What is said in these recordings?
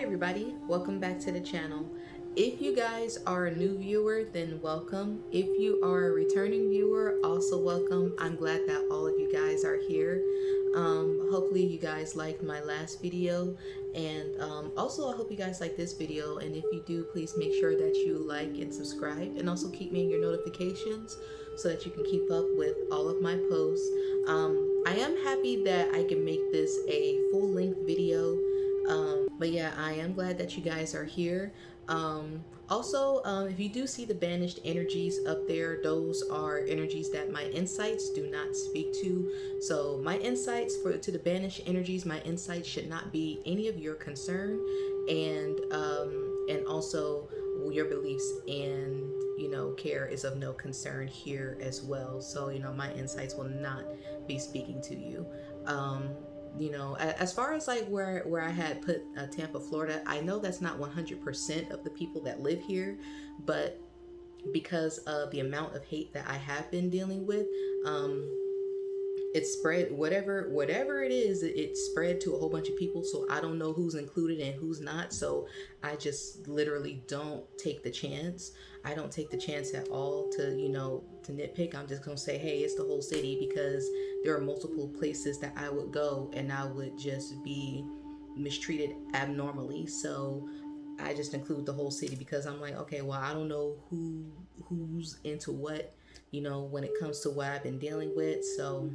everybody, welcome back to the channel. If you guys are a new viewer, then welcome. If you are a returning viewer, also welcome. I'm glad that all of you guys are here. Hopefully you guys liked my last video, and also I hope you guys like this video, and if you do, please make sure that you like and subscribe, and also keep me in your notifications so that you can keep up with all of my posts. I am happy that I can make this a full-length video. But yeah, I am glad that you guys are here. If you do see the banished energies up there, those are energies that my insights do not speak to. So my insights to the banished energies, my insights should not be any of your concern, and also your beliefs and care is of no concern here as well. So my insights will not be speaking to you. As far as like where I had put Tampa, Florida, I know that's not 100% of the people that live here, but because of the amount of hate that I have been dealing with, it spread, whatever it is, it spread to a whole bunch of people. So I don't know who's included and who's not. So I just literally don't take the chance. I don't take the chance at all to nitpick. I'm just gonna say, hey, it's the whole city, because there are multiple places that I would go and I would just be mistreated abnormally. So I just include the whole city, because I'm like, okay, well, I don't know who's into what, when it comes to what I've been dealing with. So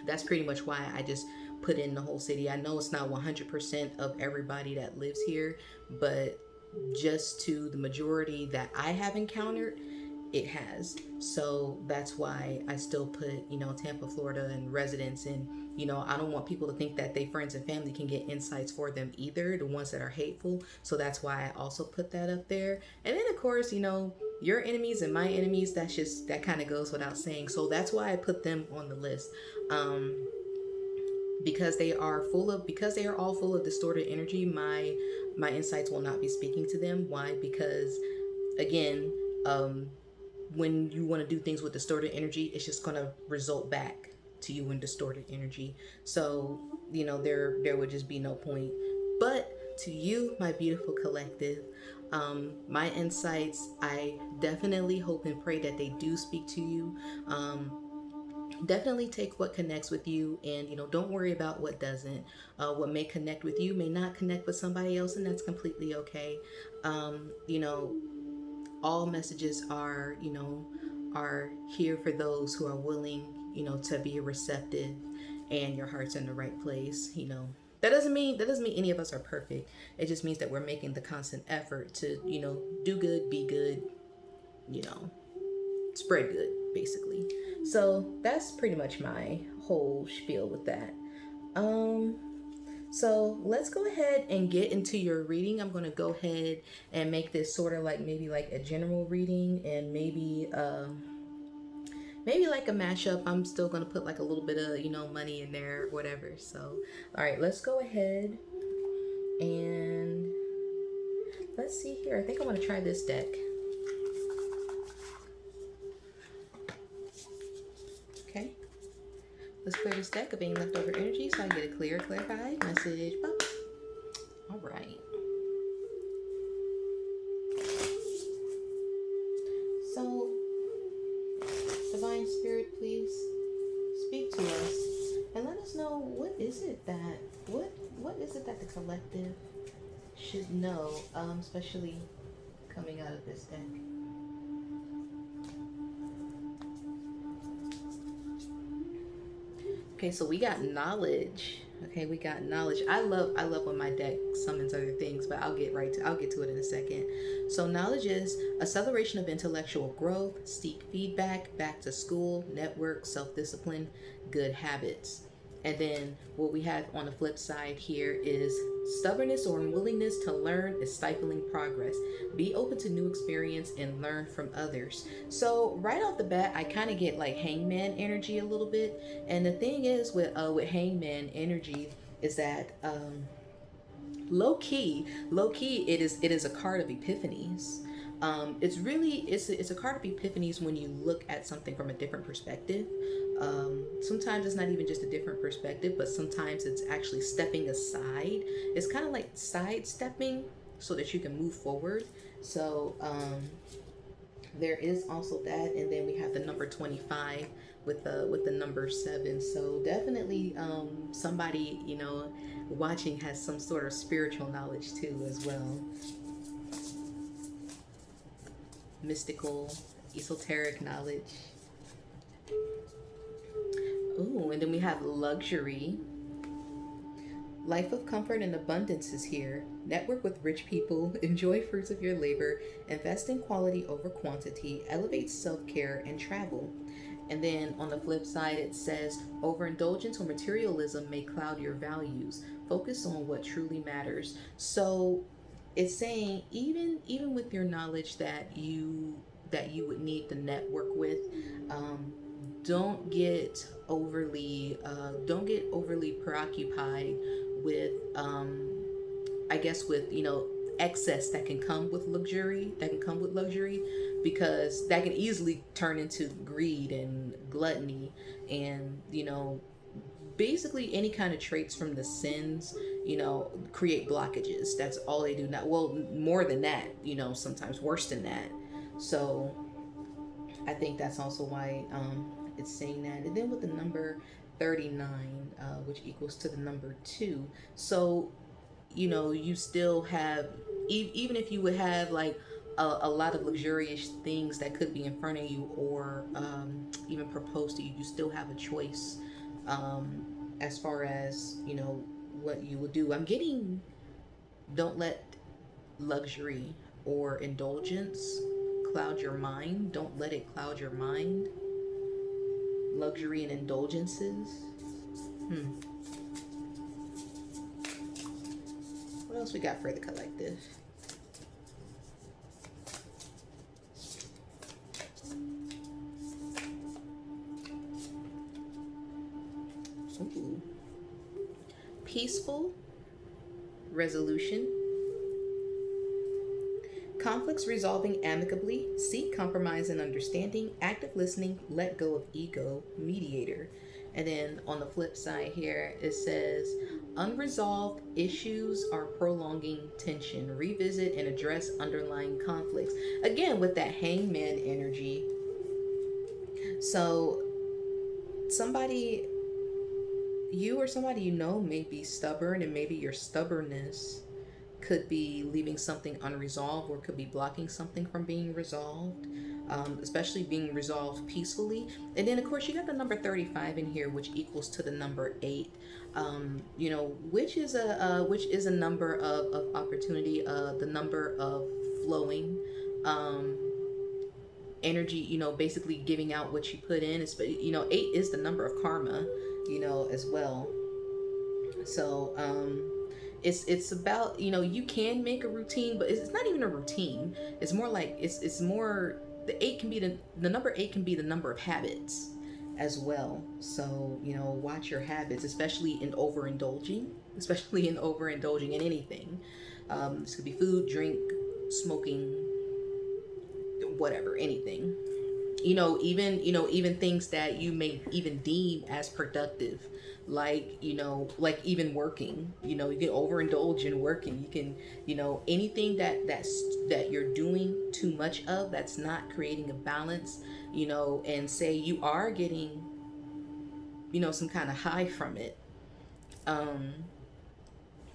that's pretty much why I just put in the whole city. I know it's not 100% of everybody that lives here, but just to the majority that I have encountered, it has. So that's why I still put, Tampa, Florida, and residents. And, I don't want people to think that their friends and family can get insights for them either, the ones that are hateful. So that's why I also put that up there. And then, of course, your enemies and my enemies, that kind of goes without saying. So that's why I put them on the list. Because they are all full of distorted energy, my insights will not be speaking to them. Why? Because again, when you want to do things with distorted energy, it's just going to result back to you in distorted energy. So there would just be no point. But to you, my beautiful collective, my insights, I definitely hope and pray that they do speak to you. Definitely take what connects with you, and don't worry about what doesn't. What may connect with you may not connect with somebody else, and that's completely okay. All messages are here for those who are willing to be receptive, and your heart's in the right place. That doesn't mean any of us are perfect. It just means that we're making the constant effort to do good, be good, spread good, basically. So that's pretty much my whole spiel with that. So let's go ahead and get into your reading. I'm going to go ahead and make this sort of like maybe like a general reading, and maybe like a mashup. I'm still going to put like a little bit of money in there, whatever. So all right, let's go ahead and let's see here. I think I want to try this deck. Okay, let's clear this deck of any leftover energy so I get a clarified message. All right. So, Divine Spirit, please speak to us and let us know what is it that the collective should know, especially coming out of this deck. Okay, so we got knowledge. Okay, we got knowledge. I love when my deck summons other things, but I'll get to it in a second. So knowledge is acceleration of intellectual growth, seek feedback, back to school, network, self-discipline, good habits. And then what we have on the flip side here is stubbornness or unwillingness to learn is stifling progress. Be open to new experience and learn from others. So right off the bat, I kind of get like hangman energy a little bit. And the thing is with hangman energy is that low key, it is a card of epiphanies. It's a card of epiphanies when you look at something from a different perspective. Sometimes it's not even just a different perspective, but sometimes it's actually stepping aside. It's kind of like sidestepping so that you can move forward. So there is also that, and then we have the number 25 with the number 7. So definitely somebody, you know, watching has some sort of spiritual knowledge too as well. Mystical, esoteric knowledge. Ooh, and then we have luxury. Life of comfort and abundance is here. Network with rich people, enjoy fruits of your labor, invest in quality over quantity, elevate self care, and travel. And then on the flip side, it says overindulgence or materialism may cloud your values. Focus on what truly matters. So it's saying even with your knowledge that you would need to network with, um, don't get overly preoccupied with I guess with, you know, excess that can come with luxury, because that can easily turn into greed and gluttony, and you know, basically any kind of traits from the sins, you know, create blockages. That's all they do now. Well, more than that, you know, sometimes worse than that. So I think that's also why it's saying that. And then with the number 39, which equals to the number 2. So, you know, you still have, even if you would have like a lot of luxurious things that could be in front of you, or even proposed to you, you still have a choice as far as, you know, what you would do. I'm getting, don't let luxury or indulgence cloud your mind. Don't let it cloud your mind. Luxury and indulgences. What else we got for the collective? Ooh. Peaceful resolution. Conflicts resolving amicably, seek compromise and understanding, active listening, let go of ego, mediator. And then on the flip side here, it says unresolved issues are prolonging tension. Revisit and address underlying conflicts. Again, with that hangman energy. So, somebody, you or somebody you know may be stubborn, and maybe your stubbornness could be leaving something unresolved, or could be blocking something from being resolved, especially being resolved peacefully. And then of course you got the number 35 in here, which equals to the number 8, you know, which is a number of opportunity, the number of flowing energy, you know, basically giving out what you put in. It's, you know, 8 is the number of karma, you know, as well. So it's about, you know, you can make a routine, but it's not even a routine. It's more like it's more, the 8 can be the number 8 can be the number of habits as well. So, you know, watch your habits, especially in overindulging, in anything. This could be food, drink, smoking, whatever, anything. Even things that you may even deem as productive, like, you know, like even working. You know, you can overindulge in working. You can, you know, anything that you're doing too much of, that's not creating a balance, you know, and say you are getting, you know, some kind of high from it, um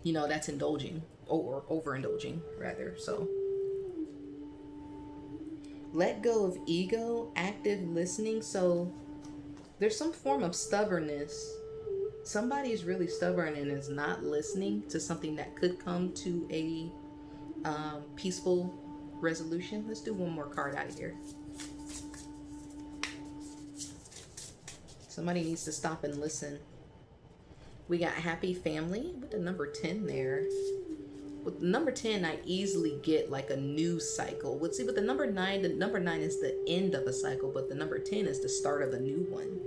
you know, that's indulging, or overindulging rather. So let go of ego, active listening. So there's some form of stubbornness. Somebody is really stubborn and is not listening to something that could come to a peaceful resolution. Let's do one more card out of here. Somebody needs to stop and listen. We got happy family with the number 10 there. With number 10, I easily get like a new cycle. Let's see, with the number 9 is the end of a cycle, but the number 10 is the start of a new one.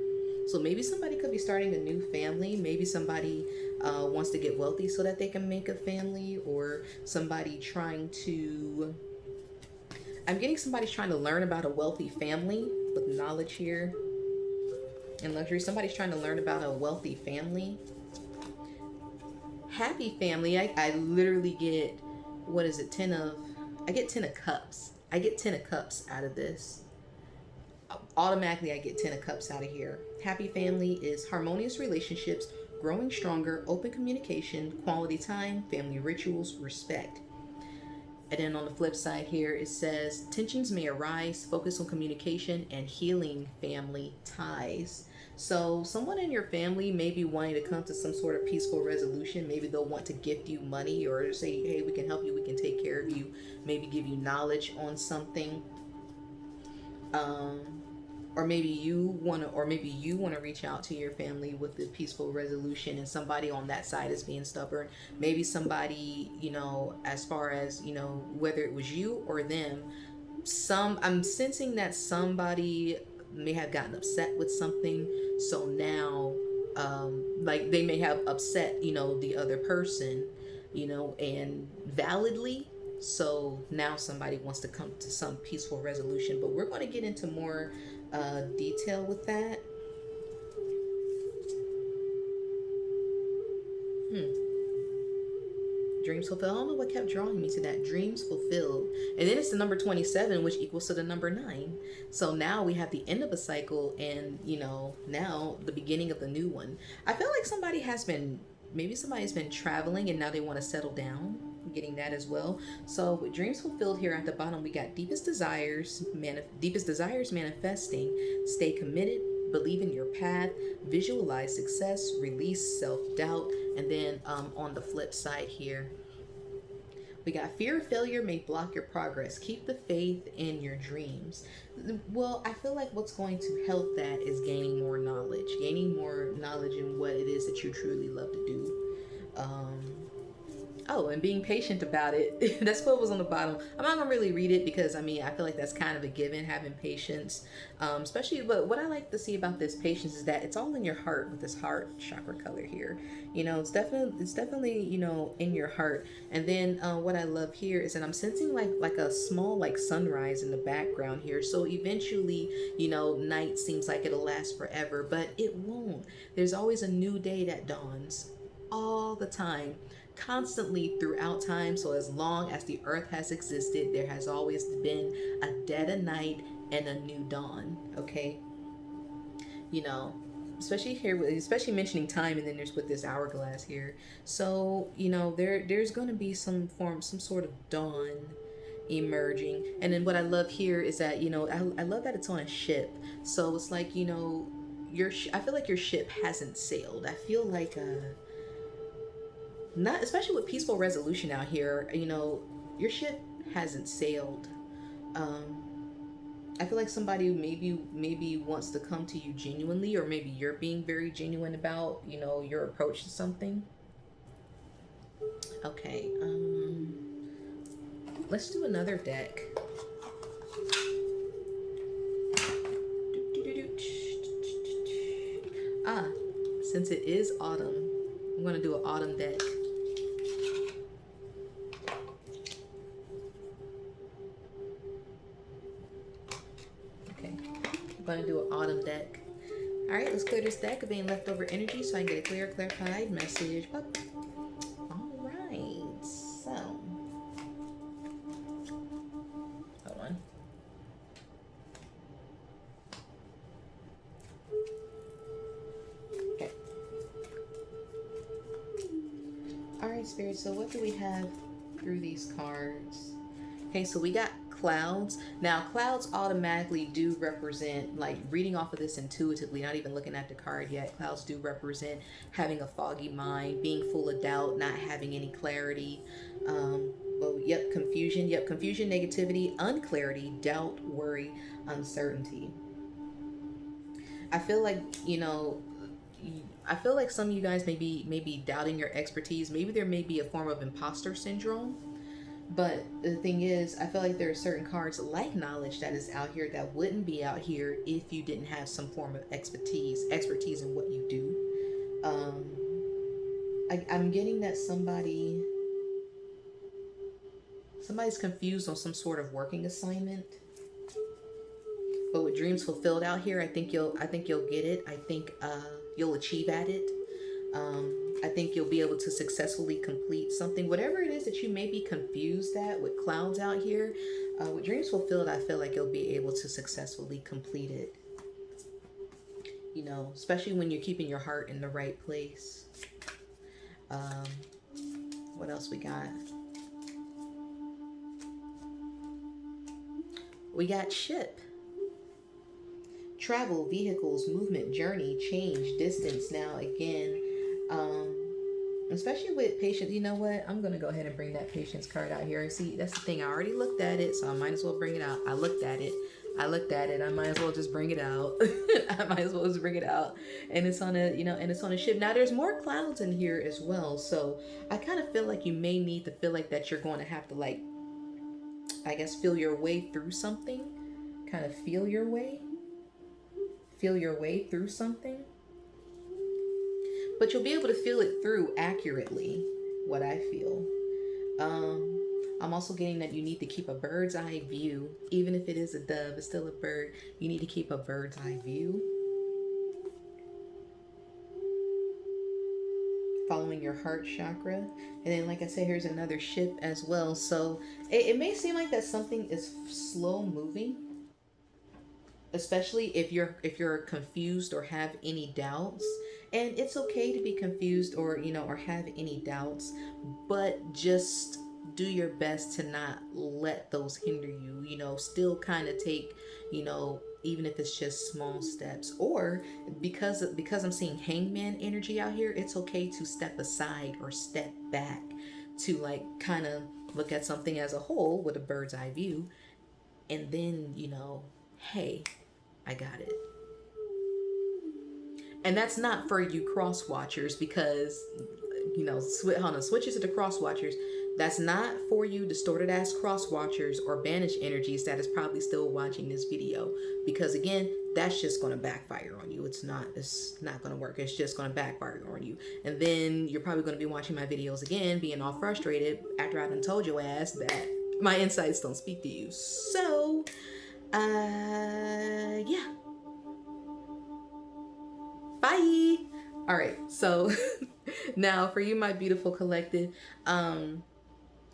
So maybe somebody could be starting a new family. Maybe somebody wants to get wealthy so that they can make a family, or somebody trying to, I'm getting somebody's trying to learn about a wealthy family with knowledge here. and luxury. Somebody's trying to learn about a wealthy family. Happy family. I literally get, what is it, 10 of, I get 10 of cups. I get 10 of cups out of this. Automatically I get 10 of cups out of here. Happy family is harmonious relationships, growing stronger, open communication, quality time, family rituals, respect. And then on the flip side here, it says tensions may arise, focus on communication and healing family ties. So, someone in your family may be wanting to come to some sort of peaceful resolution. Maybe they'll want to gift you money or say, hey, we can help you, we can take care of you, maybe give you knowledge on something. Um, or maybe you want to reach out to your family with the peaceful resolution, and somebody on that side is being stubborn. Maybe somebody, as far as, whether it was you or them, I'm sensing that somebody may have gotten upset with something, so now, like, they may have upset, the other person, and validly. So now somebody wants to come to some peaceful resolution, but we're going to get into more detail with that. Hmm. Dreams fulfilled. I don't know what kept drawing me to that. Dreams fulfilled. And then it's the number 27, which equals to the number 9. So now we have the end of a cycle and, now the beginning of the new one. I feel like maybe somebody's been traveling and now they want to settle down. I'm getting that as well. So with dreams fulfilled here at the bottom, we got deepest desires manifesting. Stay committed, believe in your path, visualize success, release self-doubt. And then on the flip side here, we got fear of failure may block your progress. Keep the faith in your dreams. Well, I feel like what's going to help that is gaining more knowledge in what it is that you truly love to do. Oh, and being patient about it. That's what was on the bottom. I'm not gonna really read it because I feel like that's kind of a given, having patience. Especially, but what I like to see about this patience is that it's all in your heart with this heart chakra color here. It's definitely in your heart. And then what I love here is that I'm sensing like a small like sunrise in the background here. So eventually, night seems like it'll last forever, but it won't. There's always a new day that dawns all the time, constantly throughout time. So as long as the earth has existed, there has always been a dead of night and a new dawn. Okay, you know, especially here, especially mentioning time, and then there's with this hourglass here. So there's going to be some sort of dawn emerging. And then what I love here is that I love that it's on a ship. So it's like I feel like your ship hasn't sailed. I feel like not, especially with peaceful resolution out here, your ship hasn't sailed. um I feel like somebody maybe wants to come to you genuinely, or maybe you're being very genuine about your approach to something. Okay, let's do another deck. Ah, since it is autumn, I'm gonna do an autumn deck. Okay, I'm gonna do an autumn deck. All right, let's clear this deck of any leftover energy so I can get a clear, clarified message. All right, so hold on. Okay. All right, Spirit. So what do we have through these cards? Okay, so we got clouds. Now, clouds automatically do represent, like, reading off of this intuitively, not even looking at the card yet, clouds do represent having a foggy mind, being full of doubt, not having any clarity. Well, yep, confusion. Yep, confusion, negativity, unclarity, doubt, worry, uncertainty. I feel like, I feel like some of you guys may be doubting your expertise. Maybe there may be a form of imposter syndrome. But the thing is, I feel like there are certain cards like knowledge that is out here that wouldn't be out here if you didn't have some form of expertise in what you do. I'm getting that somebody's confused on some sort of working assignment. But with dreams fulfilled out here, I think you'll get it. I think you'll achieve at it. I think you'll be able to successfully complete something, whatever it is that you may be confused at with clouds out here. With dreams fulfilled, I feel like you'll be able to successfully complete it. Especially when you're keeping your heart in the right place. Um, what else we got? We got ship. Travel, vehicles, movement, journey, change, distance. Now, again, especially with patience, you know what? I'm going to go ahead and bring that patience card out here. See, that's the thing. I already looked at it, so I might as well bring it out. I looked at it. I might as well just bring it out. I might as well just bring it out. And it's on a ship. Now, there's more clouds in here as well. So I kind of feel like you may need to feel like that you're going to have to, like, I guess, feel your way through something. Kind of feel your way through something, but you'll be able to feel it through accurately, what I feel. I'm also getting that you need to keep a bird's eye view. Even if it is a dove, it's still a bird. You need to keep a bird's eye view, following your heart chakra. And then, like I said, here's another ship as well. So it may seem like that something is slow moving, especially if you're confused or have any doubts. And it's okay to be confused or have any doubts, but just do your best to not let those hinder you. Still kind of take, even if it's just small steps. Or because I'm seeing hangman energy out here, it's okay to step aside or step back to, like, kind of look at something as a whole with a bird's eye view, and then, hey, I got it. And that's not for you cross watchers, because, switches to the cross watchers. That's not for you distorted ass cross watchers or banished energies that is probably still watching this video, because again, that's just going to backfire on you. It's not going to work. It's just going to backfire on you. And then you're probably going to be watching my videos again, being all frustrated after I done told your ass that my insights don't speak to you. So, yeah. Bye. All right. So now for you, my beautiful collective,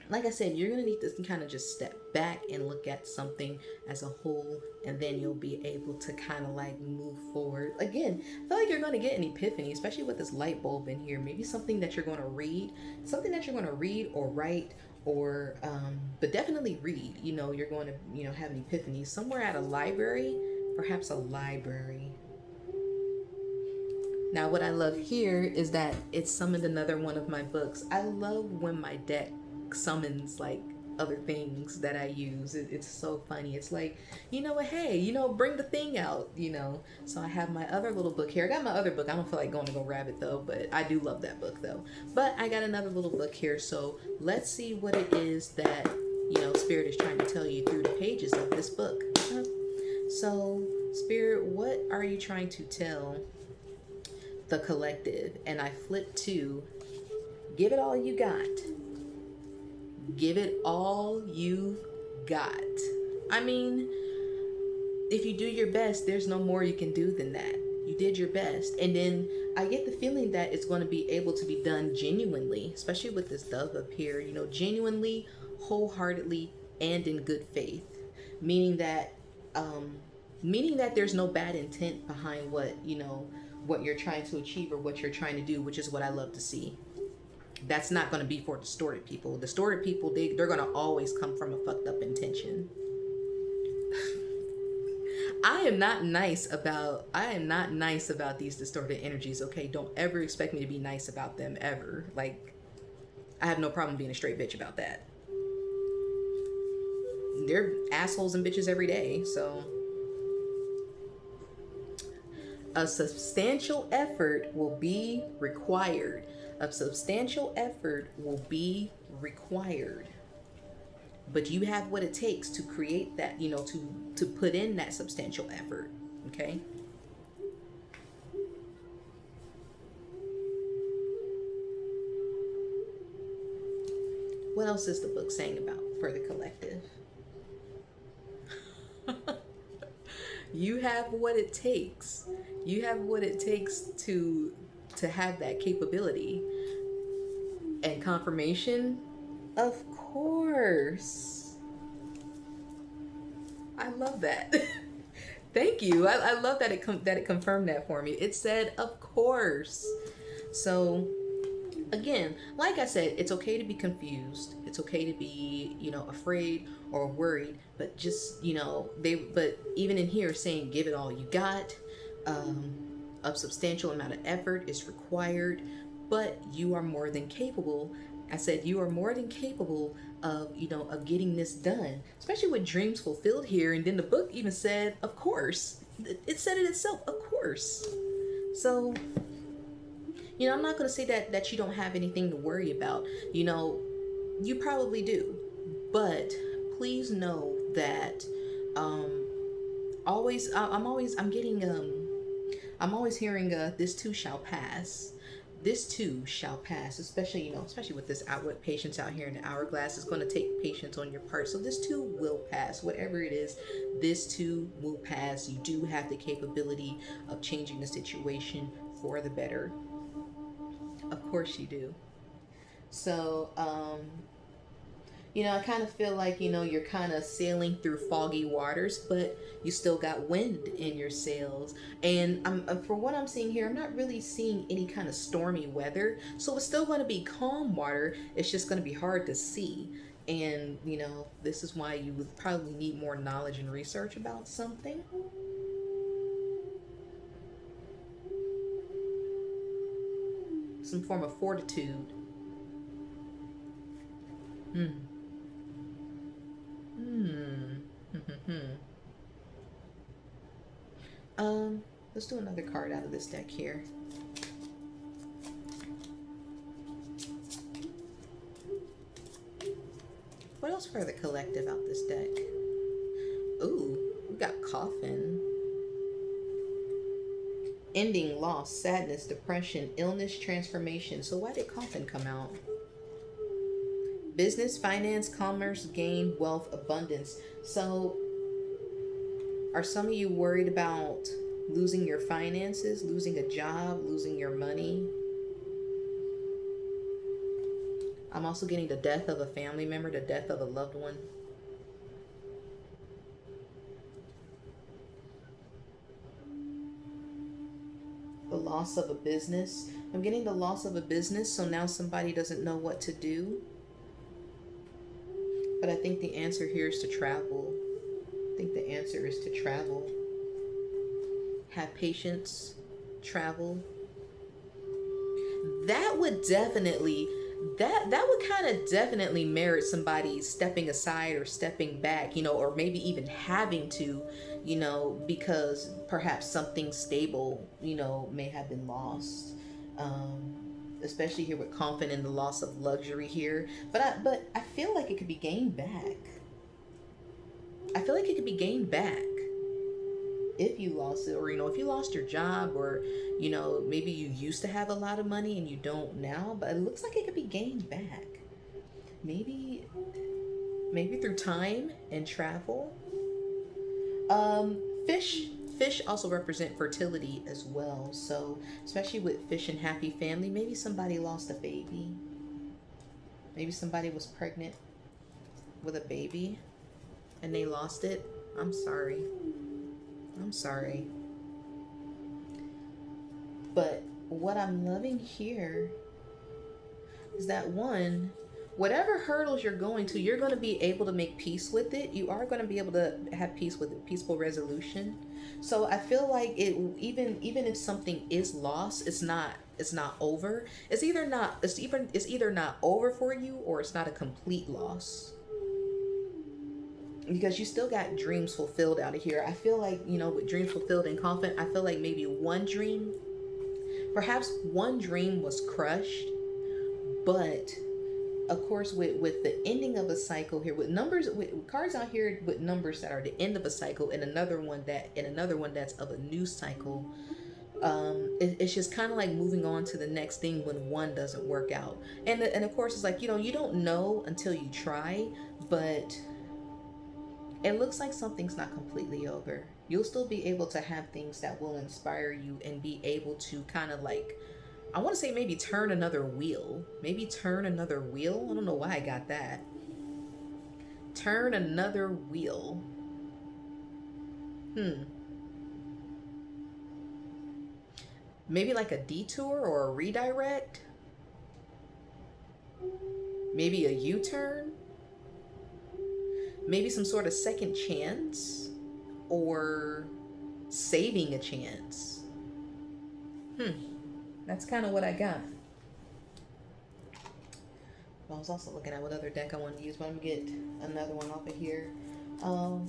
like I said, you're going to need to kind of just step back and look at something as a whole, and then you'll be able to kind of like move forward. Again, I feel like you're going to get an epiphany, especially with this light bulb in here. Maybe something that you're going to read, or write, or but definitely read. You're going to have an epiphany somewhere at a library, perhaps a library. Now, what I love here is that it summoned another one of my books. I love when my deck summons, like, other things that I use. It's so funny. It's like, hey, bring the thing out, So I have my other little book here. I got my other book. I don't feel like going to go grab it, though, but I do love that book, though. But I got another little book here, so let's see what it is that, Spirit is trying to tell you through the pages of this book. So, Spirit, what are you trying to tell the collective? And I flip to give it all you got. Give it all you've got. I mean, if you do your best, there's no more you can do than that. You did your best. And then I get the feeling that it's going to be able to be done genuinely, especially with this dove up here, genuinely, wholeheartedly, and in good faith. Meaning that there's no bad intent behind what you're trying to achieve or what you're trying to do, which is what I love to see. That's not going to be for distorted people. Distorted people, they're going to always come from a fucked up intention. I am not nice about these distorted energies, okay? Don't ever expect me to be nice about them, ever. Like, I have no problem being a straight bitch about that. They're assholes and bitches every day, so a substantial effort will be required. But you have what it takes to create that, to put in that substantial effort. Okay? What else is the book saying about for the collective? You have what it takes. You have what it takes to have that capability. And confirmation, of course. I love that. Thank you. I love that that it confirmed that for me. It said, of course. So again, like I said, it's okay to be confused. It's okay to be, afraid or worried. But just, but even in here saying, give it all you got. Um, a substantial amount of effort is required, but you are more than capable. I said you are more than capable of, of getting this done, especially with dreams fulfilled here. And then the book even said, of course. It said it itself, of course. So, I'm not going to say that you don't have anything to worry about. You probably do. But please know that um, I'm always hearing this too shall pass. This too shall pass, especially especially with this outward patience out here in the hourglass. It's going to take patience on your part, so this too will pass. Whatever it is, this too will pass. You do have the capability of changing the situation for the better. Of course you do. So, I kind of feel like, you're kind of sailing through foggy waters, but you still got wind in your sails. And for what I'm seeing here, I'm not really seeing any kind of stormy weather. So it's still going to be calm water. It's just going to be hard to see. And, this is why you would probably need more knowledge and research about something. Some form of fortitude. Hmm. Hmm. um, let's do another card out of this deck here. What else for the collective out this deck? Ooh, we got coffin. Ending, loss, sadness, depression, illness, transformation. So why did coffin come out? Business, finance, commerce, gain, wealth, abundance. So are some of you worried about losing your finances, losing a job, losing your money? I'm also getting the death of a family member, the death of a loved one. The loss of a business. I'm getting the loss of a business, so now somebody doesn't know what to do. But I think the answer here is to travel. I think the answer is to travel. Have patience, travel. That would definitely that would kind of definitely merit somebody stepping aside or stepping back, or maybe even having to, because perhaps something stable, may have been lost. Um, Especially here with confidence and the loss of luxury here. But I feel like it could be gained back. I feel like it could be gained back if you lost it, or if you lost your job, or maybe you used to have a lot of money and you don't now, but it looks like it could be gained back. Maybe through time and travel. Fish also represent fertility as well. So especially with fish and happy family, maybe somebody lost a baby. Maybe somebody was pregnant with a baby and they lost it. I'm sorry. I'm sorry. But what I'm loving here is that one, whatever hurdles you're going to, you're going to be able to make peace with it. You are going to be able to have peace with it, peaceful resolution. So I feel like it, even if something is lost, it's not over. It's either not over for you, or it's not a complete loss, because you still got dreams fulfilled out of here. I feel like, with dreams fulfilled and confident, I feel like maybe perhaps one dream was crushed, but of course, with the ending of a cycle here, with numbers, with cards out here with numbers that are the end of a cycle, and another one that's of a new cycle. It's just kind of like moving on to the next thing when one doesn't work out, and of course it's like, you don't know until you try, but It looks like something's not completely over. You'll still be able to have things that will inspire you and be able to kind of like, I want to say maybe turn another wheel. Maybe turn another wheel. I don't know why I got that. Turn another wheel. Maybe like a detour or a redirect. Maybe a U-turn. Maybe some sort of second chance or saving a chance. That's kind of what I got. I was also looking at what other deck I wanted to use, but I'm gonna get another one off of here. Oh,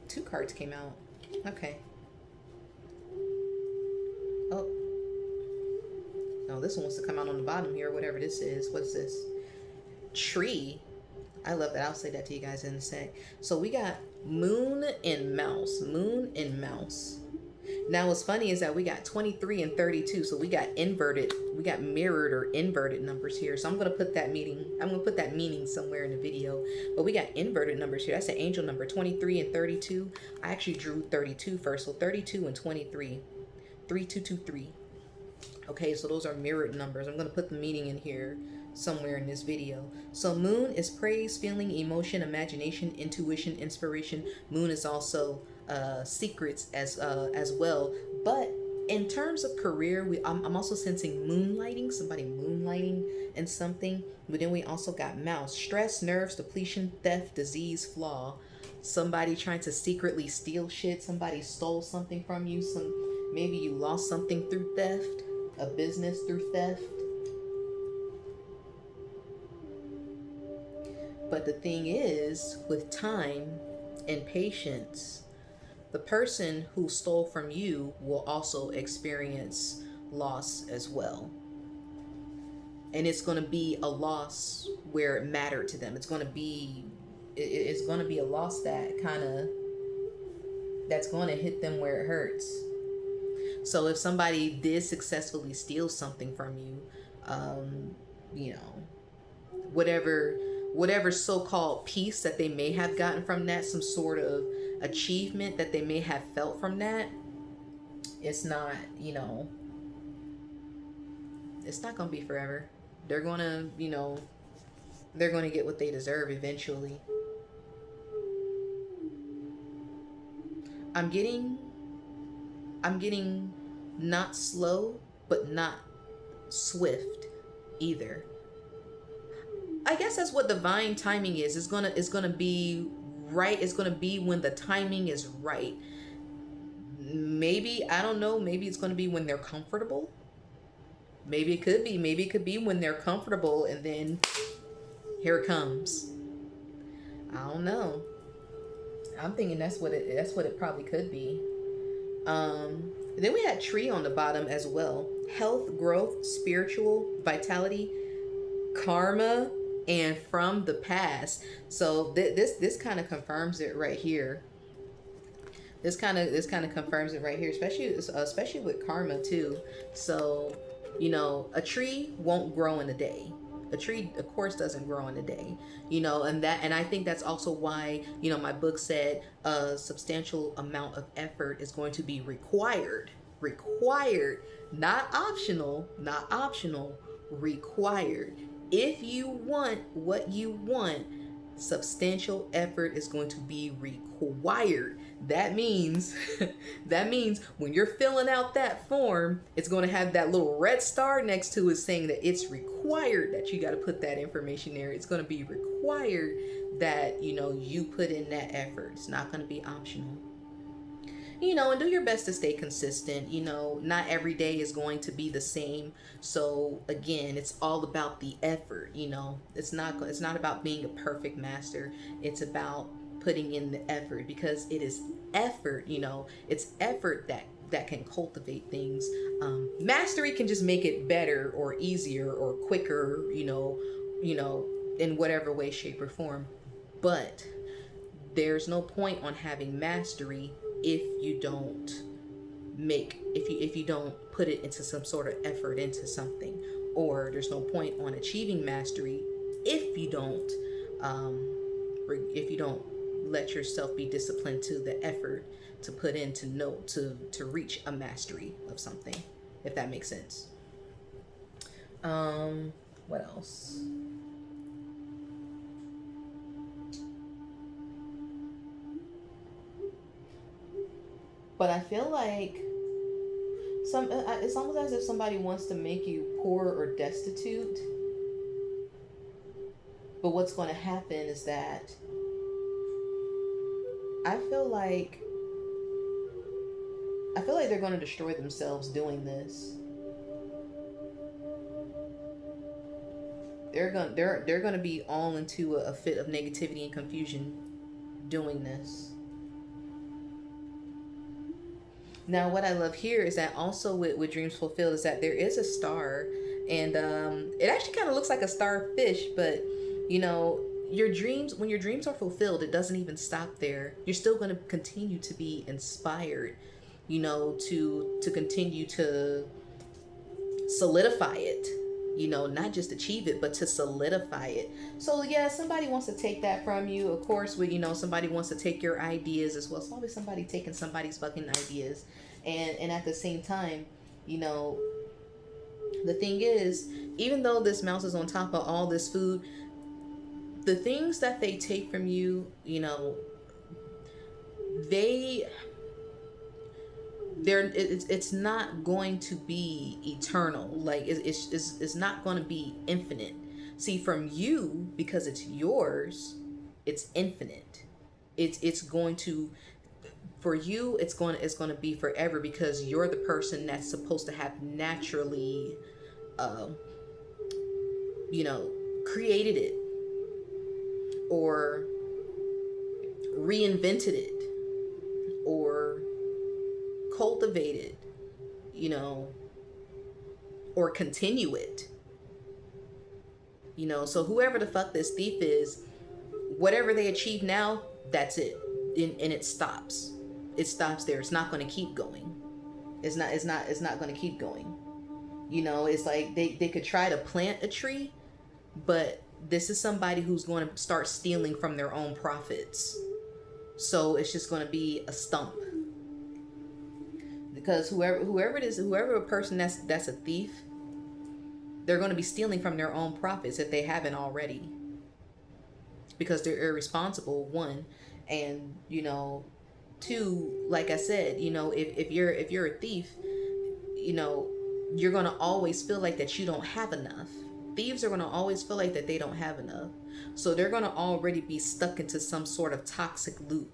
2 cards came out. Okay. Oh. No, this one wants to come out on the bottom here, whatever this is. What's this? Tree. I love that. I'll say that to you guys in a sec. So we got Moon and Mouse. Moon and Mouse. Now what's funny is that we got 23 and 32. So we got mirrored or inverted numbers here. So I'm going to put that meaning somewhere in the video. But we got inverted numbers here. That's an angel number, 23 and 32. I actually drew 32 first. So 32 and 23. 3223. Okay, so those are mirrored numbers. I'm going to put the meaning in here somewhere in this video. So moon is praise, feeling, emotion, imagination, intuition, inspiration. Moon is also secrets as well. But in terms of career, I'm also sensing moonlighting, somebody moonlighting in something. But then we also got mouse, stress, nerves, depletion, theft, disease, flaw. Somebody trying to secretly steal shit. Somebody stole something from you. Maybe you lost something through theft, a business through theft. But the thing is, with time and patience, the person who stole from you will also experience loss as well. And it's going to be a loss where it mattered to them. It's going to be a loss that's going to hit them where it hurts. So if somebody did successfully steal something from you, whatever so-called peace that they may have gotten from that, some sort of achievement that they may have felt from that, it's not going to be forever. They're going to get what they deserve eventually. I'm getting not slow, but not swift either. I guess that's what divine timing is. It's gonna be right. It's gonna be when the timing is right. Maybe, I don't know, maybe it's gonna be when they're comfortable. Maybe it could be when they're comfortable, and then here it comes. I don't know. I'm thinking that's what it probably could be. Then we had tree on the bottom as well. Health, growth, spiritual, vitality, karma, and from the past. So this kind of confirms it right here. This kind of confirms it right here, especially with karma too. So, a tree won't grow in a day. A tree, of course, doesn't grow in a day, and I think that's also why, my book said a substantial amount of effort is going to be required, not optional, required. If you want what you want, substantial effort is going to be required. That means when you're filling out that form, it's going to have that little red star next to it saying that it's required that you got to put that information there. It's going to be required that, you put in that effort. It's not going to be optional. And do your best to stay consistent. Not every day is going to be the same. So again, it's all about the effort. It's not about being a perfect master. It's about putting in the effort, because it is effort. It's effort that can cultivate things. Mastery can just make it better or easier or quicker. In whatever way, shape, or form. But there's no point on having mastery if you don't put it into some sort of effort into something. Or there's no point on achieving mastery if you don't if you don't let yourself be disciplined to the effort to put in to know to reach a mastery of something, if that makes sense. What else? But I feel like it's almost as if somebody wants to make you poor or destitute. But what's going to happen is that I feel like they're going to destroy themselves doing this. They're going to be all into a fit of negativity and confusion doing this. Now, what I love here is that also with Dreams Fulfilled is that there is a star, and it actually kind of looks like a starfish, but you know, when your dreams are fulfilled, it doesn't even stop there. You're still going to continue to be inspired, you know, to continue to solidify it, you know, not just achieve it, but to solidify it. So yeah, somebody wants to take that from you. Of course, you know, somebody wants to take your ideas as well. It's always somebody taking somebody's fucking ideas. And at the same time, you know, the thing is, even though this mouse is on top of all this food, the things that they take from you, you know, it's not going to be eternal. Like it's not going to be infinite. See, from you, because it's yours, it's infinite. It's going to, for you, it's going to be forever, because you're the person that's supposed to have naturally you know, created it or reinvented it or cultivated, you know, or continue it. You know, so whoever the fuck this thief is, whatever they achieve now, that's it. And it stops. It stops there. It's not going to keep going. It's not going to keep going. You know, it's like they could try to plant a tree, but this is somebody who's going to start stealing from their own profits. So it's just going to be a stump. Because whoever it is, whoever a person that's a thief, they're going to be stealing from their own profits if they haven't already. Because they're irresponsible, one, and you know, two, like I said, you know, if you're a thief, you know, you're going to always feel like that you don't have enough. Thieves are going to always feel like that they don't have enough. So they're going to already be stuck into some sort of toxic loop,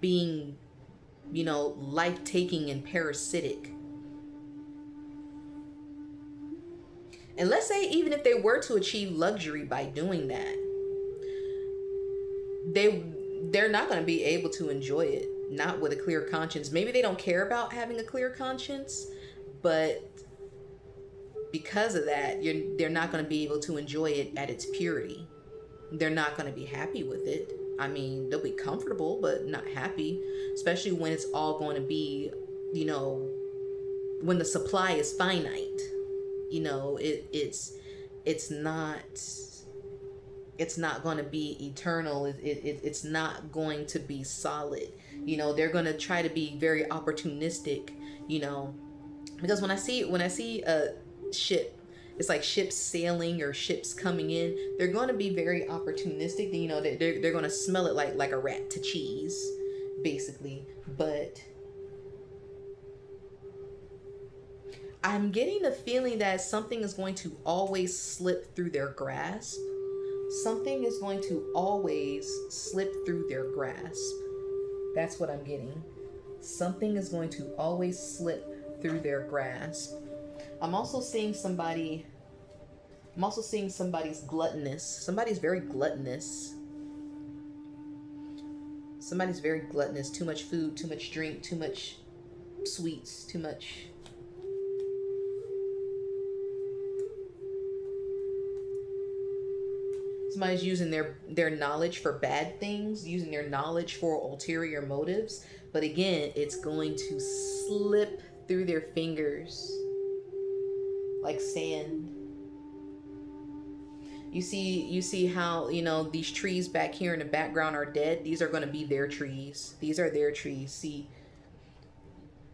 being, you know, life-taking and parasitic. And let's say even if they were to achieve luxury by doing that, they're not going to be able to enjoy it, not with a clear conscience. Maybe they don't care about having a clear conscience, but because of that, they're not going to be able to enjoy it at its purity. They're not going to be happy with it. I mean, they'll be comfortable, but not happy, especially when it's all going to be, you know, when the supply is finite. You know, it's not going to be eternal. It's not going to be solid. You know, they're going to try to be very opportunistic, you know, because when I see a ship, it's like ships sailing or ships coming in, they're going to be very opportunistic. You know, they're going to smell it like a rat to cheese, basically. But I'm getting the feeling that something is going to always slip through their grasp. Something is going to always slip through their grasp. That's what I'm getting. Something is going to always slip through their grasp. I'm also seeing somebody's gluttonous. Somebody's very gluttonous. Somebody's very gluttonous. Too much food, too much drink, too much sweets, too much. Somebody's using their knowledge for bad things, using their knowledge for ulterior motives. But again, it's going to slip through their fingers like sand. You see how, these trees back here in the background are dead. These are going to be their trees. These are their trees. See,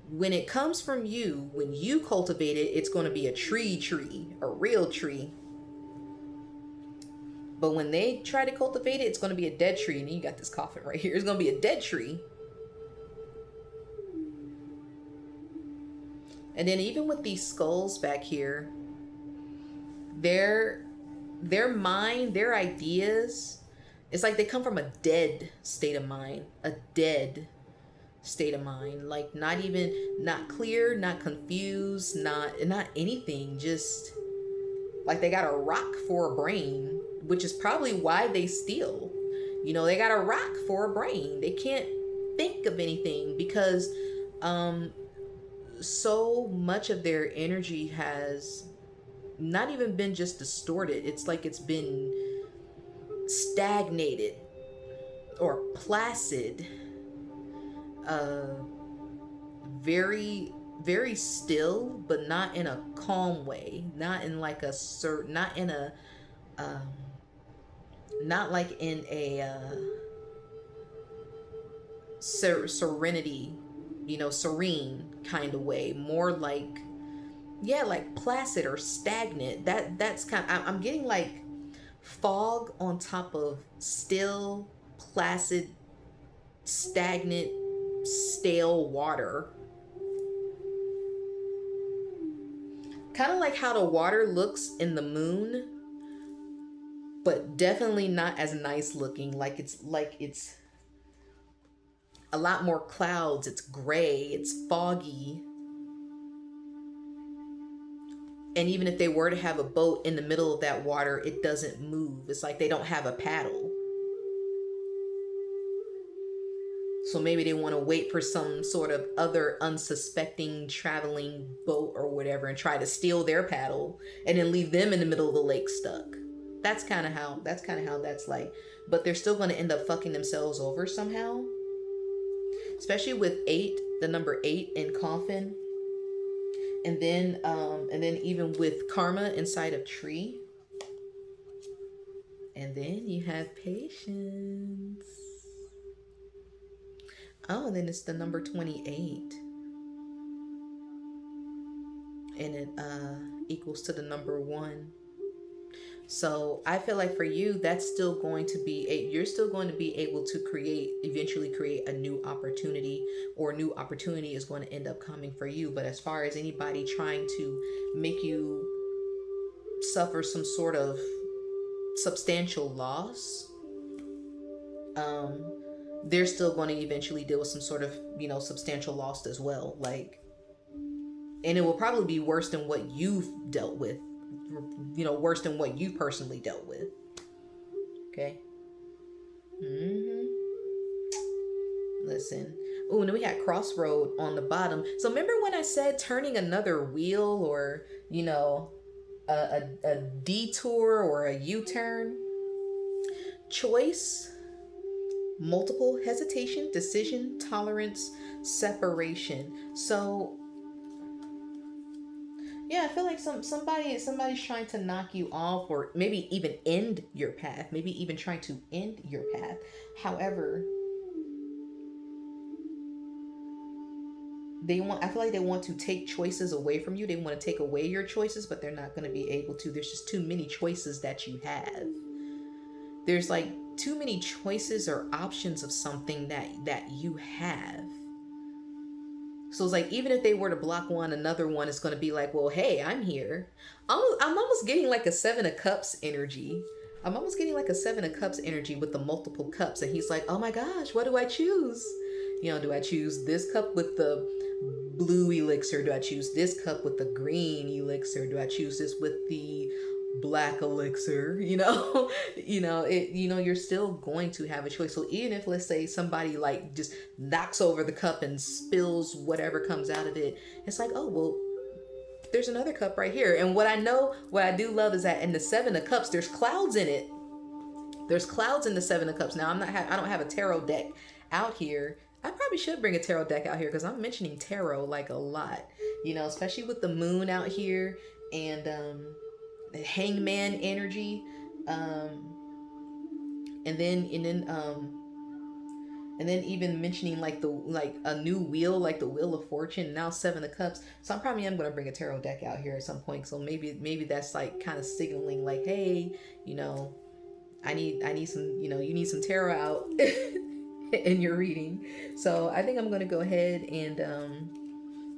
when it comes from you, when you cultivate it, it's going to be a tree, a real tree. But when they try to cultivate it, it's going to be a dead tree. And you got this coffin right here. It's going to be a dead tree. And then even with these skulls back here, their mind, their ideas, it's like they come from a dead state of mind. A dead state of mind. Like not clear, not confused, not anything. Just like they got a rock for a brain, which is probably why they steal. They got a rock for a brain. They can't think of anything because so much of their energy has not even been just distorted. It's like it's been stagnated or placid. Very, very still, but not in a calm way. Not in like a not in a not like in a serenity, serene kind of way. More like, yeah, like placid or stagnant. That's kind of, I'm getting like fog on top of still, placid, stagnant, stale water. Kind of like how the water looks in the moon, but definitely not as nice looking. Like it's a lot more clouds. It's gray. It's foggy. And even if they were to have a boat in the middle of that water, it doesn't move. It's like they don't have a paddle. So maybe they want to wait for some sort of other unsuspecting traveling boat or whatever and try to steal their paddle and then leave them in the middle of the lake stuck. That's kind of how that's like. But they're still going to end up fucking themselves over somehow. Especially with 8, the number 8 in coffin. And then even with karma inside of tree. And then you have patience. Oh, and then it's the number 28. And it equals to the number 1. So I feel like for you, that's still going to be you're still going to be able to eventually create a new opportunity, or a new opportunity is going to end up coming for you. But as far as anybody trying to make you suffer some sort of substantial loss, they're still going to eventually deal with some sort of, substantial loss as well. Like, and it will probably be worse than what you've dealt with, worse than what you personally dealt with. Okay. Listen. Oh, and then we got crossroad on the bottom. So remember when I said turning another wheel, or, a detour or a U-turn? Choice, multiple, hesitation, decision, tolerance, separation. So yeah, I feel like somebody's trying to knock you off, or maybe even end your path. Maybe even trying to end your path. However, I feel like they want to take choices away from you. They want to take away your choices, but they're not going to be able to. There's just too many choices that you have. There's like too many choices or options of something that you have. So it's like, even if they were to block one, another one is going to be like, well, hey, I'm here. I'm almost getting like a 7 of Cups energy. I'm almost getting like a 7 of Cups energy with the multiple cups. And he's like, oh my gosh, what do I choose? Do I choose this cup with the blue elixir? Do I choose this cup with the green elixir? Do I choose this with the black elixir? You're still going to have a choice. So even if, let's say, somebody like just knocks over the cup and spills whatever comes out of it, it's like, oh, well, there's another cup right here. And what I do love is that in the 7 of Cups, there's clouds in it. There's clouds in the 7 of Cups. Now, I don't have a tarot deck out here. I probably should bring a tarot deck out here, because I'm mentioning tarot like a lot, especially with the moon out here and the hangman energy. Um, and then even mentioning like the like a new wheel, like the Wheel of Fortune, now Seven of Cups. So I probably am gonna bring a tarot deck out here at some point. So maybe that's like kind of signaling like, hey, you know, I need some, you know, you need some tarot out in your reading. So I think I'm gonna go ahead and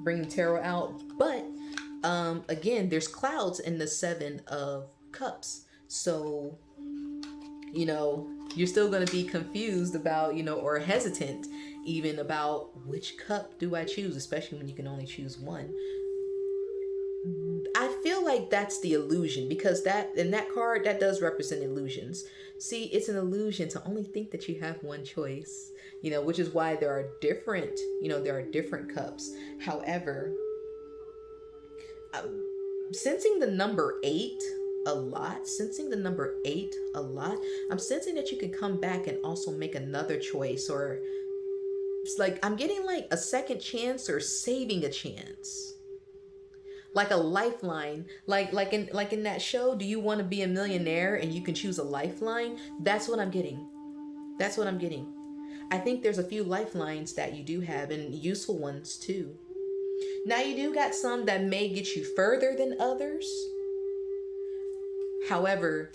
bring the tarot out. But again, there's clouds in the Seven of Cups. So, you know, you're still going to be confused about, you know, or hesitant even about which cup do I choose, especially when you can only choose one. I feel like that's the illusion, because that in that card that does represent illusions. See, it's an illusion to only think that you have one choice, you know, which is why there are different, you know, there are different cups. However, sensing the number eight a lot, sensing the number eight a lot. I'm sensing that you can come back and also make another choice, or it's like I'm getting like a second chance or saving a chance, like a lifeline, like in that show, Do You Want to Be a Millionaire, and you can choose a lifeline. That's what I'm getting. That's what I'm getting. I think there's a few lifelines that you do have, and useful ones too. Now you do got some that may get you further than others. However,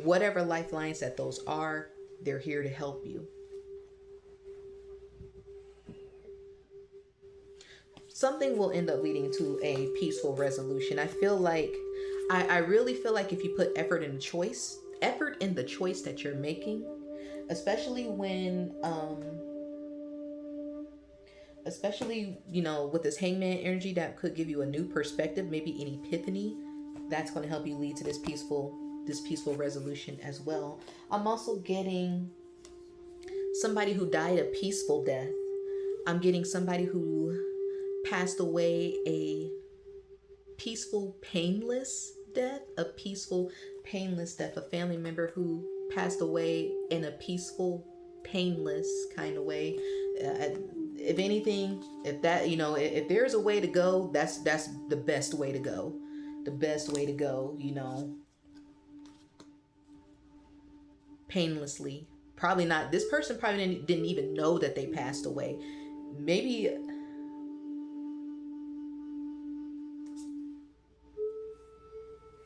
whatever lifelines that those are, they're here to help you. Something will end up leading to a peaceful resolution. I really feel like if you put effort in the choice that you're making, especially when, you know, with this Hangman energy, that could give you a new perspective, maybe an epiphany. That's going to help you lead to this peaceful resolution as well. I'm also getting somebody who died a peaceful death. I'm getting somebody who passed away a peaceful, painless death, a family member who passed away in a peaceful, painless kind of way. If anything, if that, you know, if there's a way to go, that's the best way to go. The best way to go, you know, painlessly. Probably not. This person probably didn't even know that they passed away. Maybe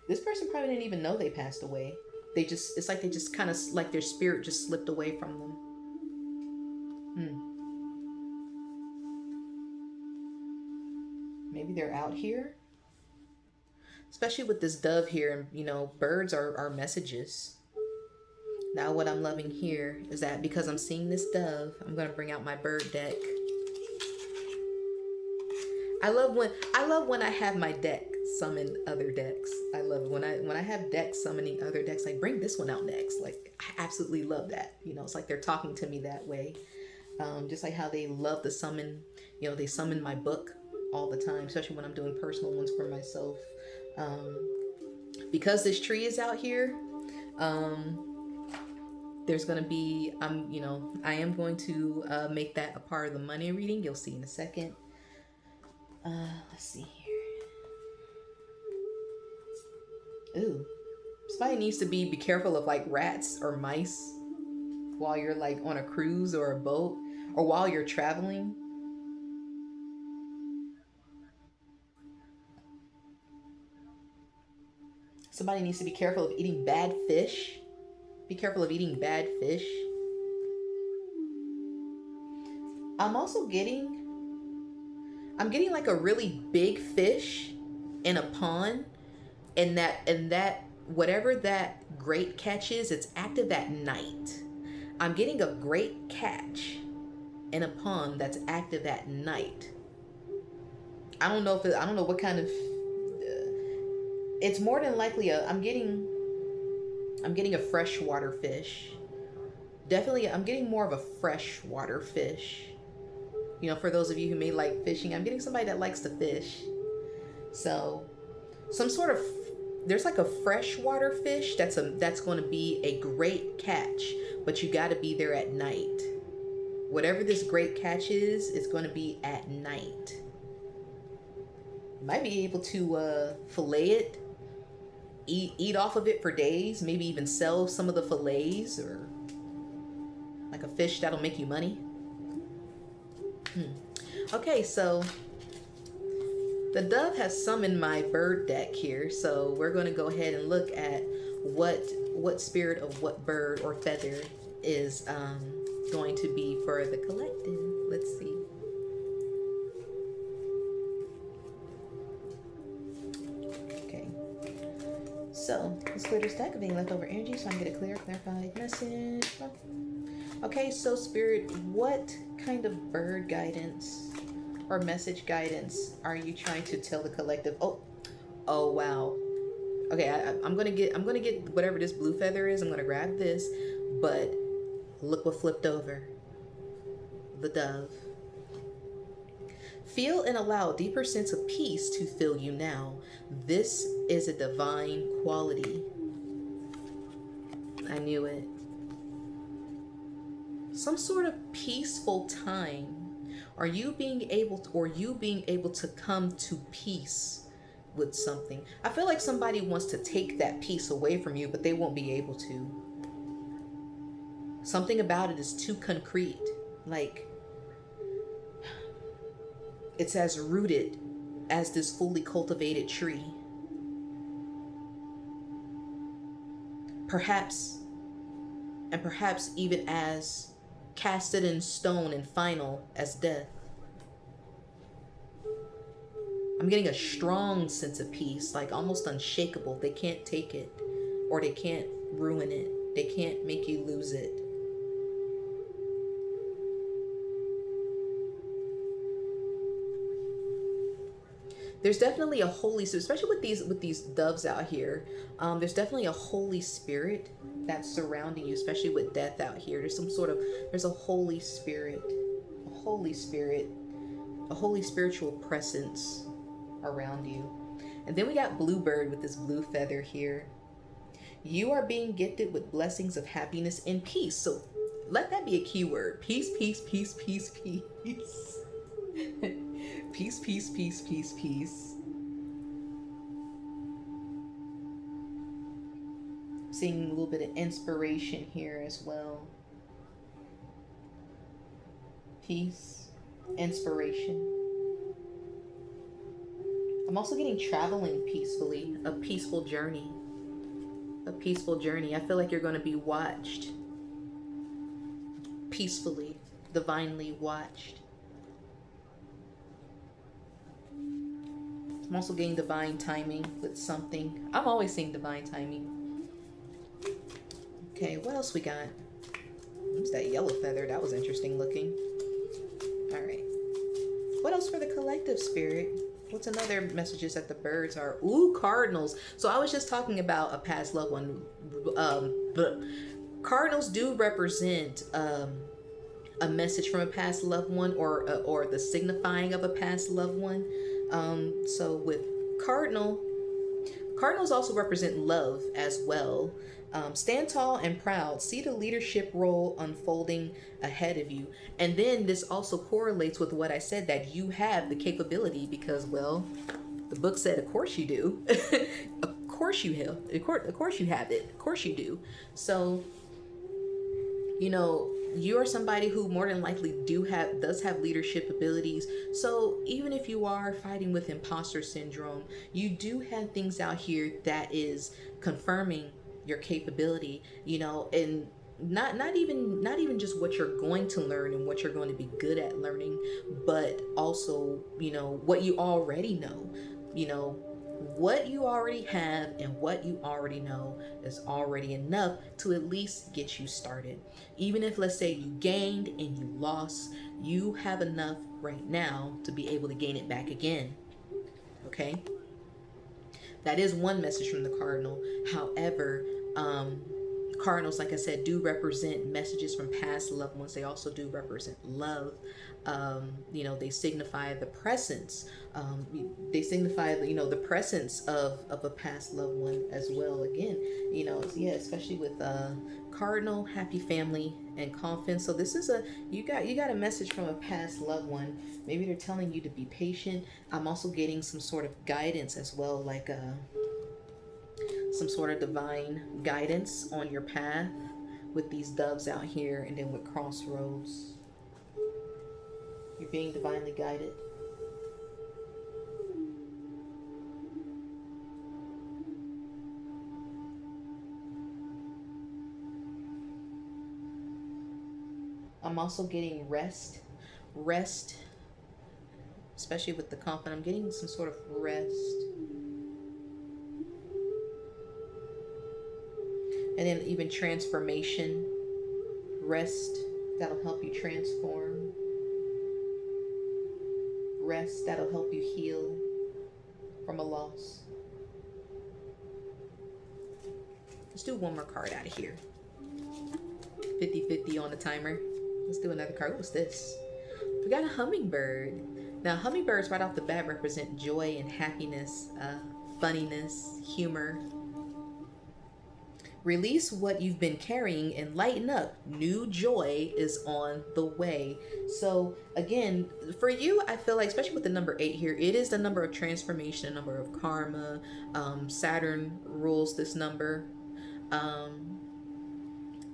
this person probably didn't even know they passed away. It's like they just kind of, like their spirit just slipped away from them. Maybe they're out here. Especially with this dove here, you know, birds are messages. Now what I'm loving here is that because I'm seeing this dove, I'm going to bring out my bird deck. I love when I have my deck summon other decks. I love it when I have decks summoning other decks. Like, bring this one out next. Like, I absolutely love that. You know, it's like they're talking to me that way. Just like how they love to summon, you know, they summon my book all the time, especially when I'm doing personal ones for myself. Because this tree is out here, there's going to be, you know, I am going to make that a part of the money reading. You'll see in a second. Let's see here. Ooh, somebody needs to be careful of like rats or mice while you're like on a cruise or a boat, or while you're traveling. Somebody needs to be careful of eating bad fish. Be careful of eating bad fish. I'm also I'm getting like a really big fish in a pond, and that whatever that great catch is, it's active at night. I'm getting a great catch in a pond that's active at night. I don't know what kind of. It's more than likely I'm getting a freshwater fish. Definitely, I'm getting more of a freshwater fish. You know, for those of you who may like fishing, I'm getting somebody that likes to fish. So, some sort of, there's like a freshwater fish that's going to be a great catch, but you got to be there at night. Whatever this great catch is, it's going to be at night. You might be able to fillet it, eat off of it for days, maybe even sell some of the fillets, or like a fish that'll make you money. Okay, so the dove has summoned my bird deck here, so we're going to go ahead and look at what spirit of what bird or feather is going to be for the collective. Let's see. Okay. So let's clear this deck of any leftover energy so I can get a clear, clarified message. Okay, so spirit, what kind of bird guidance or message guidance are you trying to tell the collective? Oh wow. Okay, I'm gonna get whatever this blue feather is. I'm gonna grab this, but look what flipped over. The dove. Feel and allow a deeper sense of peace to fill you now. This is a divine quality. I knew it. Some sort of peaceful time. Are you being able to come to peace with something? I feel like somebody wants to take that peace away from you, but they won't be able to. Something about it is too concrete. Like, it's as rooted as this fully cultivated tree. Perhaps even as casted in stone and final as death. I'm getting a strong sense of peace, like almost unshakable. They can't take it, or they can't ruin it. They can't make you lose it. There's definitely a holy spirit, especially with these doves out here. There's definitely a holy spirit that's surrounding you, especially with death out here. There's a holy spirit, a holy spirit, a holy spiritual presence around you. And then we got bluebird with this blue feather here. You are being gifted with blessings of happiness and peace. So let that be a keyword. Peace, peace, peace, peace, peace. Peace, peace, peace, peace, peace. Seeing a little bit of inspiration here as well. Peace, inspiration. I'm also getting traveling peacefully, a peaceful journey. A peaceful journey. I feel like you're going to be watched. Peacefully, divinely watched. I'm also getting divine timing with something. I'm always seeing divine timing. Okay, what else we got? What's that yellow feather? That was interesting looking. All right. What else for the collective spirit? What's another messages that the birds are? Ooh, cardinals. So I was just talking about a past loved one. But cardinals do represent a message from a past loved one, or the signifying of a past loved one. So with cardinals also represent love as well. Stand tall and proud. See the leadership role unfolding ahead of you. And then this also correlates with what I said, that you have the capability, because, well, the book said, of course you do. Of course you have. Of course you have it. Of course you do. So, you know, you're somebody who more than likely does have leadership abilities. So even if you are fighting with imposter syndrome, you do have things out here that is confirming your capability, you know, and not even just what you're going to learn and what you're going to be good at learning, but also, you know, what you already know. You know, what you already have and what you already know is already enough to at least get you started. Even if, let's say, you gained and you lost, you have enough right now to be able to gain it back again. Okay? That is one message from the cardinal. However, cardinals, like I said, do represent messages from past loved ones. They also do represent love. You know, they signify the presence. They signify, you know, the presence of a past loved one as well. Again, you know, yeah, especially with cardinal, happy family, and confidence. So this is you got a message from a past loved one. Maybe they're telling you to be patient. I'm also getting some sort of guidance as well, like some sort of divine guidance on your path with these doves out here, and then with crossroads. You're being divinely guided. I'm also getting rest. Rest, especially with the confidence. I'm getting some sort of rest. And then even transformation. Rest, that'll help you transform. Rest, that'll help you heal from a loss. Let's do one more card out of here. 50-50 on the timer. Let's do another card. What's this? We got a hummingbird. Now, hummingbirds right off the bat represent joy and happiness, funniness, humor. Release what you've been carrying and lighten up. New joy is on the way. So again, for you, I feel like, especially with the number 8 here, it is the number of transformation, a number of karma. Saturn rules this number.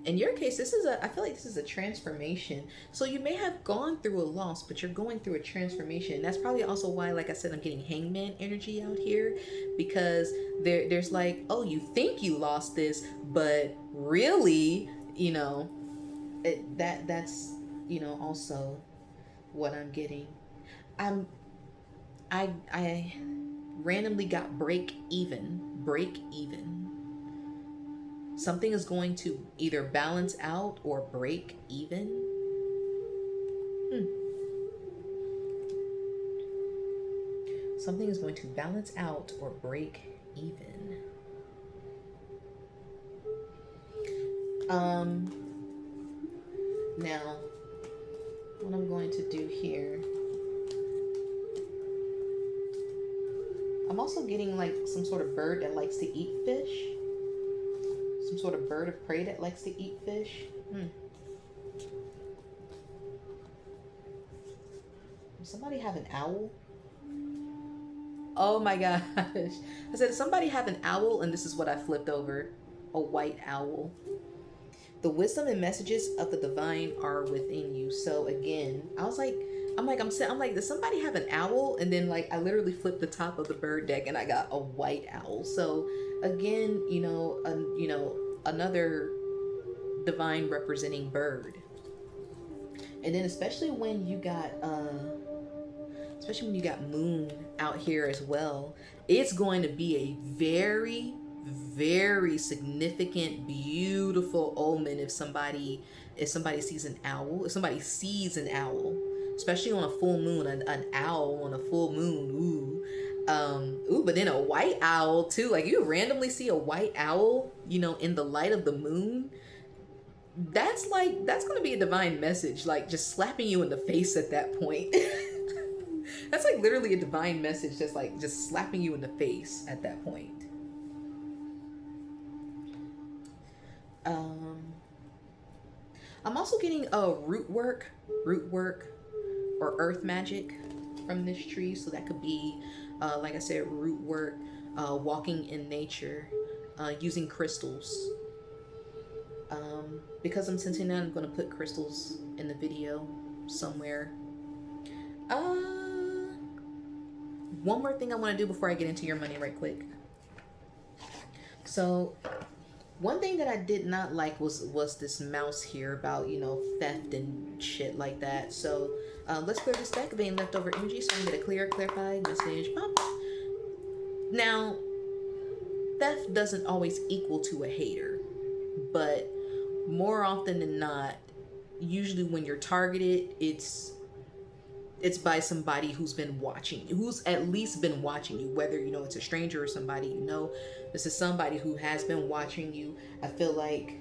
In your case, I feel like this is a transformation. So you may have gone through a loss, but you're going through a transformation. And that's probably also why, like I said, I'm getting hangman energy out here, because there's like, oh, you think you lost this, but really, that's also what I'm getting. I randomly got break even. Something is going to either balance out or break even. Something is going to balance out or break even. Now, what I'm going to do here, I'm also getting like some sort of bird that likes to eat fish. Some sort of bird of prey that likes to eat fish. Does somebody have an owl? Oh my gosh. I said, somebody have an owl, and this is what I flipped over. A white owl. The wisdom and messages of the divine are within you. So again, I'm like, does somebody have an owl? And then like, I literally flipped the top of the bird deck and I got a white owl. So again, another divine representing bird. And then especially when you got moon out here as well, it's going to be a very, very significant, beautiful omen if somebody sees an owl. If somebody sees an owl, especially on a full moon, an owl on a full moon, but then a white owl too. Like, you randomly see a white owl, in the light of the moon. That's gonna be a divine message, like just slapping you in the face at that point. That's like literally a divine message, that's like just slapping you in the face at that point. I'm also getting a root work or earth magic from this tree. So that could be, like I said, root work, walking in nature, using crystals. Because I'm sensing that, I'm going to put crystals in the video somewhere. One more thing I want to do before I get into your money right quick. So one thing that I did not like was this mouse here about, theft and shit like that. So let's clear this deck of any leftover energy so I can get a clarified message. Pop. Now, theft doesn't always equal to a hater, but more often than not, usually when you're targeted, it's by somebody who's been watching you, who's at least been watching you, whether it's a stranger or somebody this is somebody who has been watching you. I feel like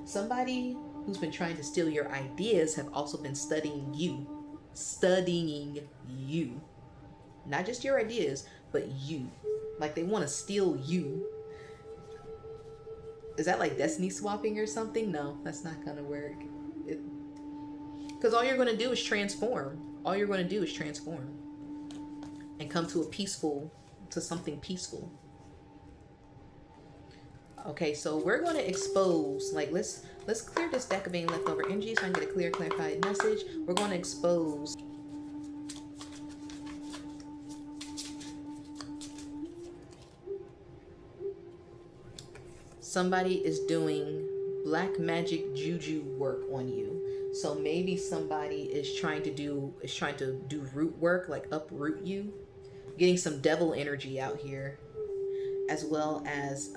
somebody who's been trying to steal your ideas have also been studying you, not just your ideas, but you. Like, they want to steal you. Is that like destiny swapping or something? No, that's not gonna work. Because all you're going to do is transform. And come to something peaceful. Okay, so we're going to expose, like, let's clear this deck of any leftover energy so I can get a clear, clarified message. We're going to expose somebody is doing black magic juju work on you. So maybe somebody is trying to do root work, like uproot you, getting some devil energy out here, as well as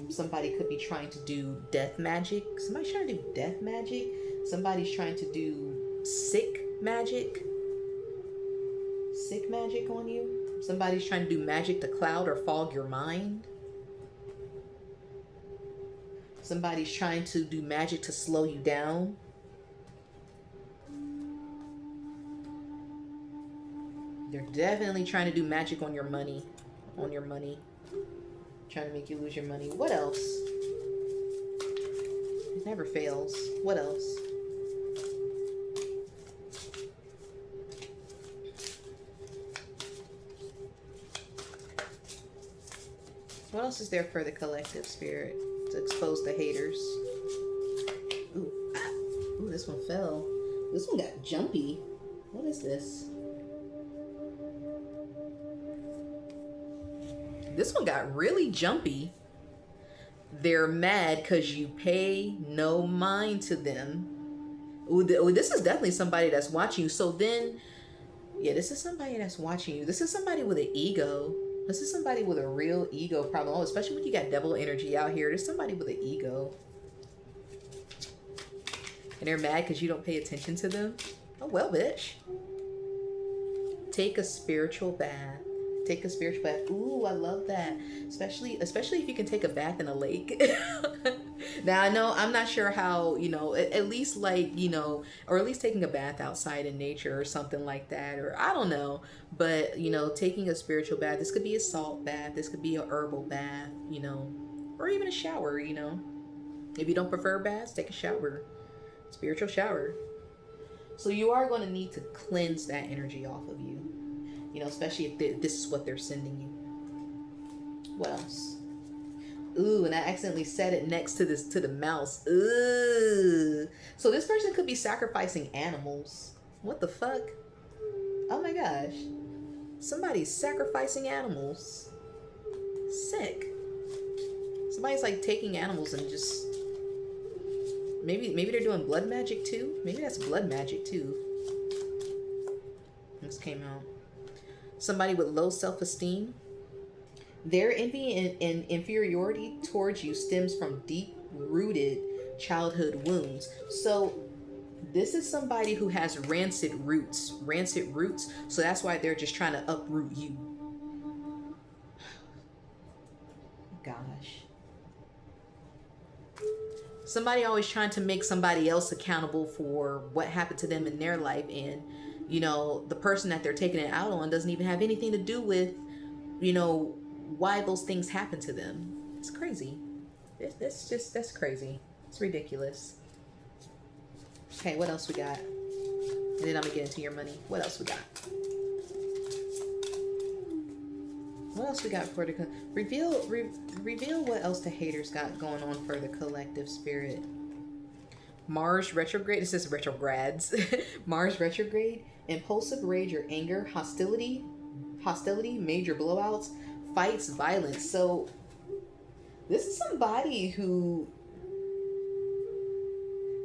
somebody could be trying to do death magic. Somebody's trying to do death magic. Somebody's trying to do sick magic on you. Somebody's trying to do magic to cloud or fog your mind. Somebody's trying to do magic to slow you down. They're definitely trying to do magic on your money. Trying to make you lose your money. What else? It never fails. What else? What else is there for the collective spirit to expose the haters? Ooh, ooh, this one fell. This one got jumpy. What is this? This one got really jumpy. They're mad because you pay no mind to them. Ooh, this is definitely somebody that's watching you. So then, yeah, this is somebody that's watching you. This is somebody with an ego. This is somebody with a real ego problem. Oh, especially when you got devil energy out here. There's somebody with an ego. And they're mad because you don't pay attention to them. Oh, well, bitch. Take a spiritual bath. Take a spiritual bath. Ooh, I love that. Especially if you can take a bath in a lake. Now, I know, I'm not sure how, at least like, or at least taking a bath outside in nature or something like that. Or I don't know. But, taking a spiritual bath. This could be a salt bath. This could be a herbal bath, or even a shower, If you don't prefer baths, take a shower. Spiritual shower. So you are going to need to cleanse that energy off of you. Especially if this is what they're sending you. What else? Ooh, and I accidentally said it next to the mouse. Ooh. So this person could be sacrificing animals. What the fuck? Oh my gosh. Somebody's sacrificing animals. Sick. Somebody's like taking animals and just... Maybe they're doing blood magic too? Maybe that's blood magic too. This came out. Somebody with low self-esteem. Their envy and inferiority towards you stems from deep-rooted childhood wounds. So this is somebody who has rancid roots. So that's why they're just trying to uproot you. Gosh. Somebody always trying to make somebody else accountable for what happened to them in their life. And, the person that they're taking it out on doesn't even have anything to do with, why those things happen to them. It's crazy. That's crazy. It's ridiculous. Okay, what else we got? And then I'm gonna get into your money. What else we got? What else we got for the reveal what else the haters got going on for the collective spirit. Mars retrograde. It says retrogrades. Mars retrograde. Impulsive rage or anger. Hostility. Major blowouts. Fights. Violence. So this is somebody who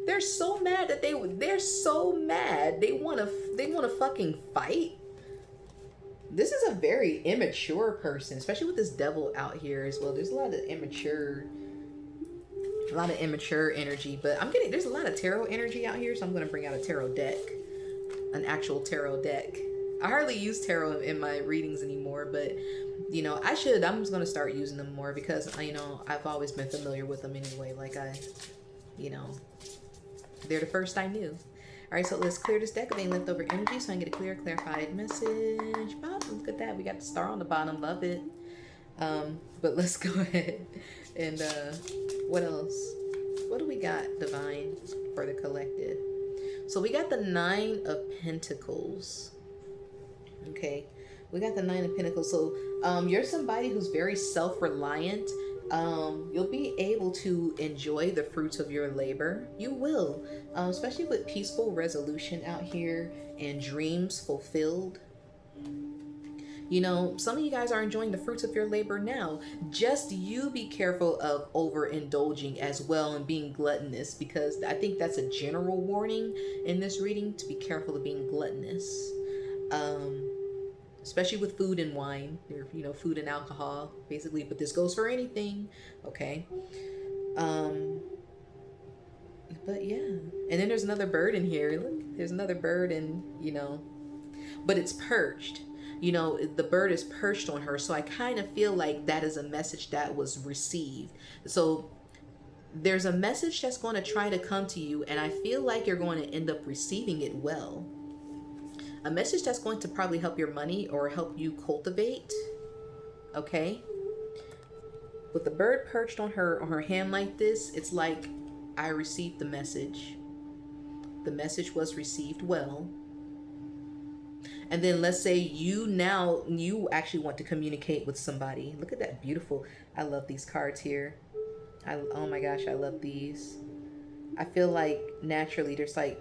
they're so mad that they're so mad they want to fucking fight. This is a very immature person, especially with this devil out here as well. There's a lot of immature energy, but there's a lot of tarot energy out here, so I'm going to bring out a tarot deck, an actual tarot deck. I hardly use tarot in my readings anymore, but I should. I'm just going to start using them more because I've always been familiar with them anyway. Like they're the first I knew. All right, so let's clear this deck of any leftover energy so I can get a clear, clarified message. Oh, look at that. We got the star on the bottom. Love it. But let's go ahead and what else? What do we got, Divine, for the collective? So we got the 9 of Pentacles. Okay. We got the 9 of Pentacles. So you're somebody who's very self-reliant You'll be able to enjoy the fruits of your labor. You will, especially with peaceful resolution out here and dreams fulfilled. You know, some of you guys are enjoying the fruits of your labor now. Just you be careful of overindulging as well and being gluttonous, because I think that's a general warning in this reading, to be careful of being gluttonous. Um, Especially with food and wine, or food and alcohol, basically. But this goes for anything, okay? Um, but yeah, and then there's another bird in here. Look, there's another bird, and but it's perched. The bird is perched on her, so I kind of feel like that is a message that was received. So there's a message that's going to try to come to you, and I feel like you're going to end up receiving it well. A message that's going to probably help your money or help you cultivate. Okay? With the bird perched on her hand like this, it's like, I received the message. The message was received well. And then let's say you actually want to communicate with somebody. Look at that beautiful. I love these cards here. Oh my gosh, I love these. I feel like naturally there's like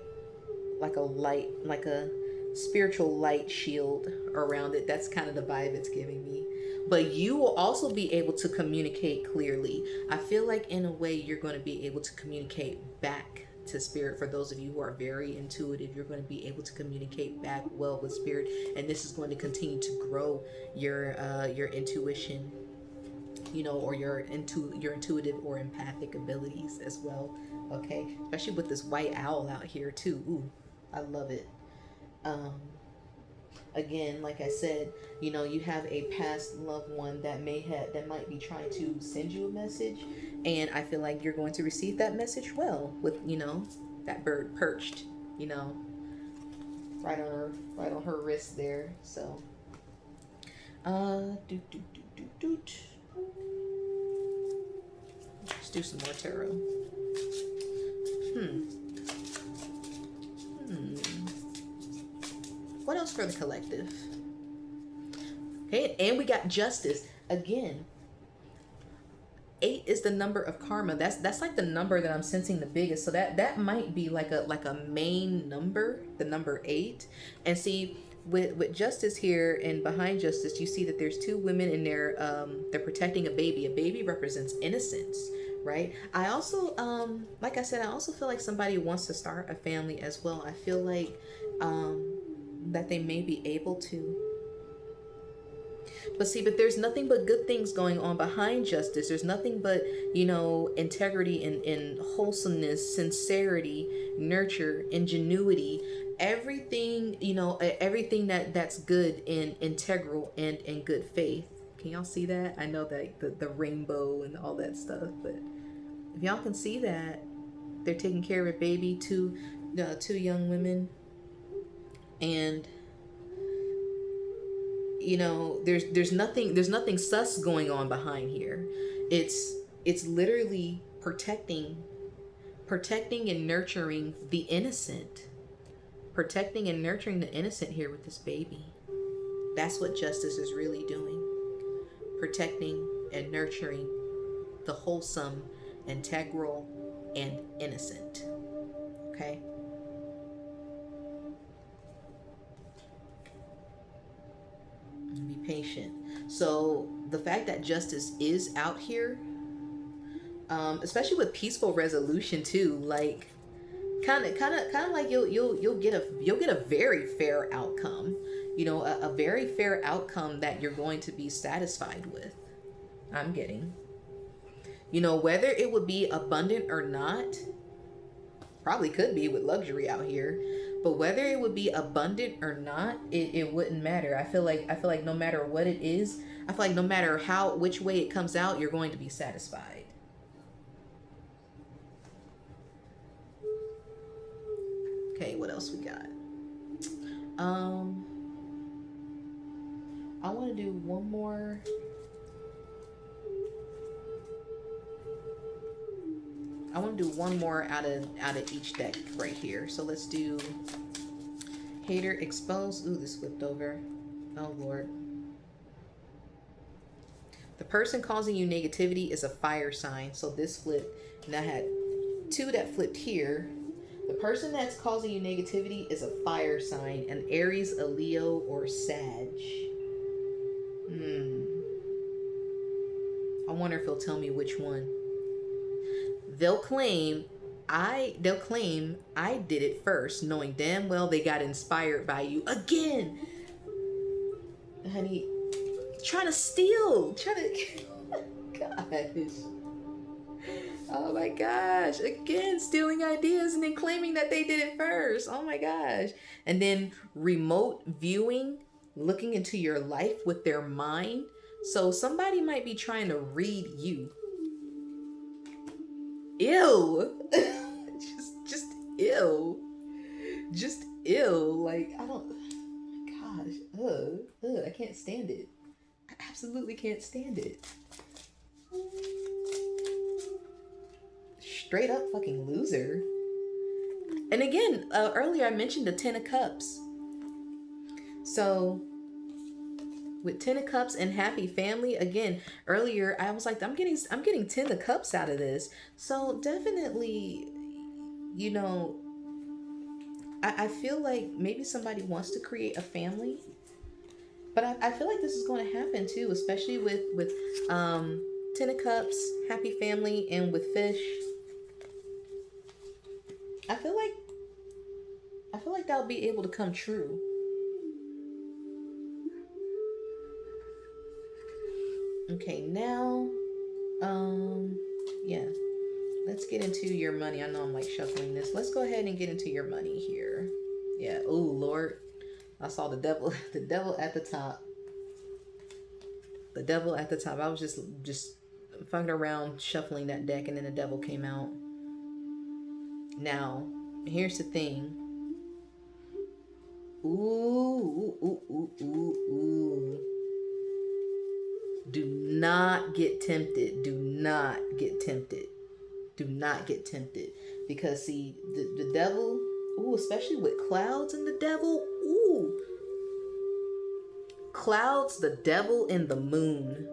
a light, like a spiritual light shield around it. That's kind of the vibe it's giving me. But you will also be able to communicate clearly. I feel like in a way you're going to be able to communicate back to spirit. For those of you who are very intuitive, you're going to be able to communicate back well with spirit, and this is going to continue to grow your intuition, or your intuitive or empathic abilities as well. Okay, especially with this white owl out here too. Ooh, I love it. Again, like I said, you have a past loved one that might be trying to send you a message, and I feel like you're going to receive that message well with that bird perched, right on her wrist there. So, do do do do do. Let's do some more tarot. What else for the collective? Okay, and we got justice again. 8 is the number of karma. That's like the number that I'm sensing the biggest. So that might be like a main number, the number 8. And see, with justice here and behind justice, you see that there's 2 women in there. They're protecting a baby. A baby represents innocence, right? I also, like I said, I also feel like somebody wants to start a family as well. I feel like that they may be able to. But there's nothing but good things going on behind justice. There's nothing but, integrity and wholesomeness, sincerity, nurture, ingenuity, everything, everything that's good and integral and in good faith. Can y'all see that? I know that the rainbow and all that stuff, but if y'all can see that, they're taking care of a baby, 2 young women. And there's nothing sus going on behind here. It's literally protecting and nurturing the innocent. Protecting and nurturing the innocent here with this baby. That's what justice is really doing. Protecting and nurturing the wholesome, integral, and innocent. Okay? Be patient. So the fact that justice is out here, especially with peaceful resolution too, like kind of like you'll get a very fair outcome, a very fair outcome that you're going to be satisfied with. I'm getting, whether it would be abundant or not, probably could be with luxury out here. But whether it would be abundant or not, it wouldn't matter. I feel like no matter what it is, I feel like no matter which way it comes out, you're going to be satisfied. Okay, what else we got? I want to do one more. I want to do one more out of each deck right here. So let's do Hater Exposed. Ooh, this flipped over. Oh Lord. The person causing you negativity is a fire sign. So this flipped, and I had two that flipped here. The person that's causing you negativity is a fire sign, an Aries, a Leo, or Sag. I wonder if he'll tell me which one. They'll claim I did it first, knowing damn well they got inspired by you again. Honey, trying to steal. Gosh. Oh my gosh. Again, stealing ideas and then claiming that they did it first. Oh my gosh. And then remote viewing, looking into your life with their mind. So somebody might be trying to read you. Ew. just ew. Just ew. Like, I don't, gosh. Ugh. I can't stand it. I absolutely can't stand it. Straight up fucking loser. And again, earlier I mentioned the 10 of Cups. So with 10 of Cups and happy family, again, earlier I was like, I'm getting 10 of Cups out of this. So definitely, you know, I feel like maybe somebody wants to create a family. But I feel like this is going to happen too, especially with 10 of Cups, happy family, and with fish. I feel like that'll be able to come true. Okay, now, yeah, let's get into your money. I know I'm like shuffling this. Let's go ahead and get into your money here. Yeah. Oh Lord, I saw the devil at the top. The devil at the top. I was just fucking around shuffling that deck, and then the devil came out. Now, here's the thing. Ooh. Do not get tempted. Do not get tempted. Do not get tempted. Because see, the devil, especially with clouds and the devil, clouds, the devil, and the moon.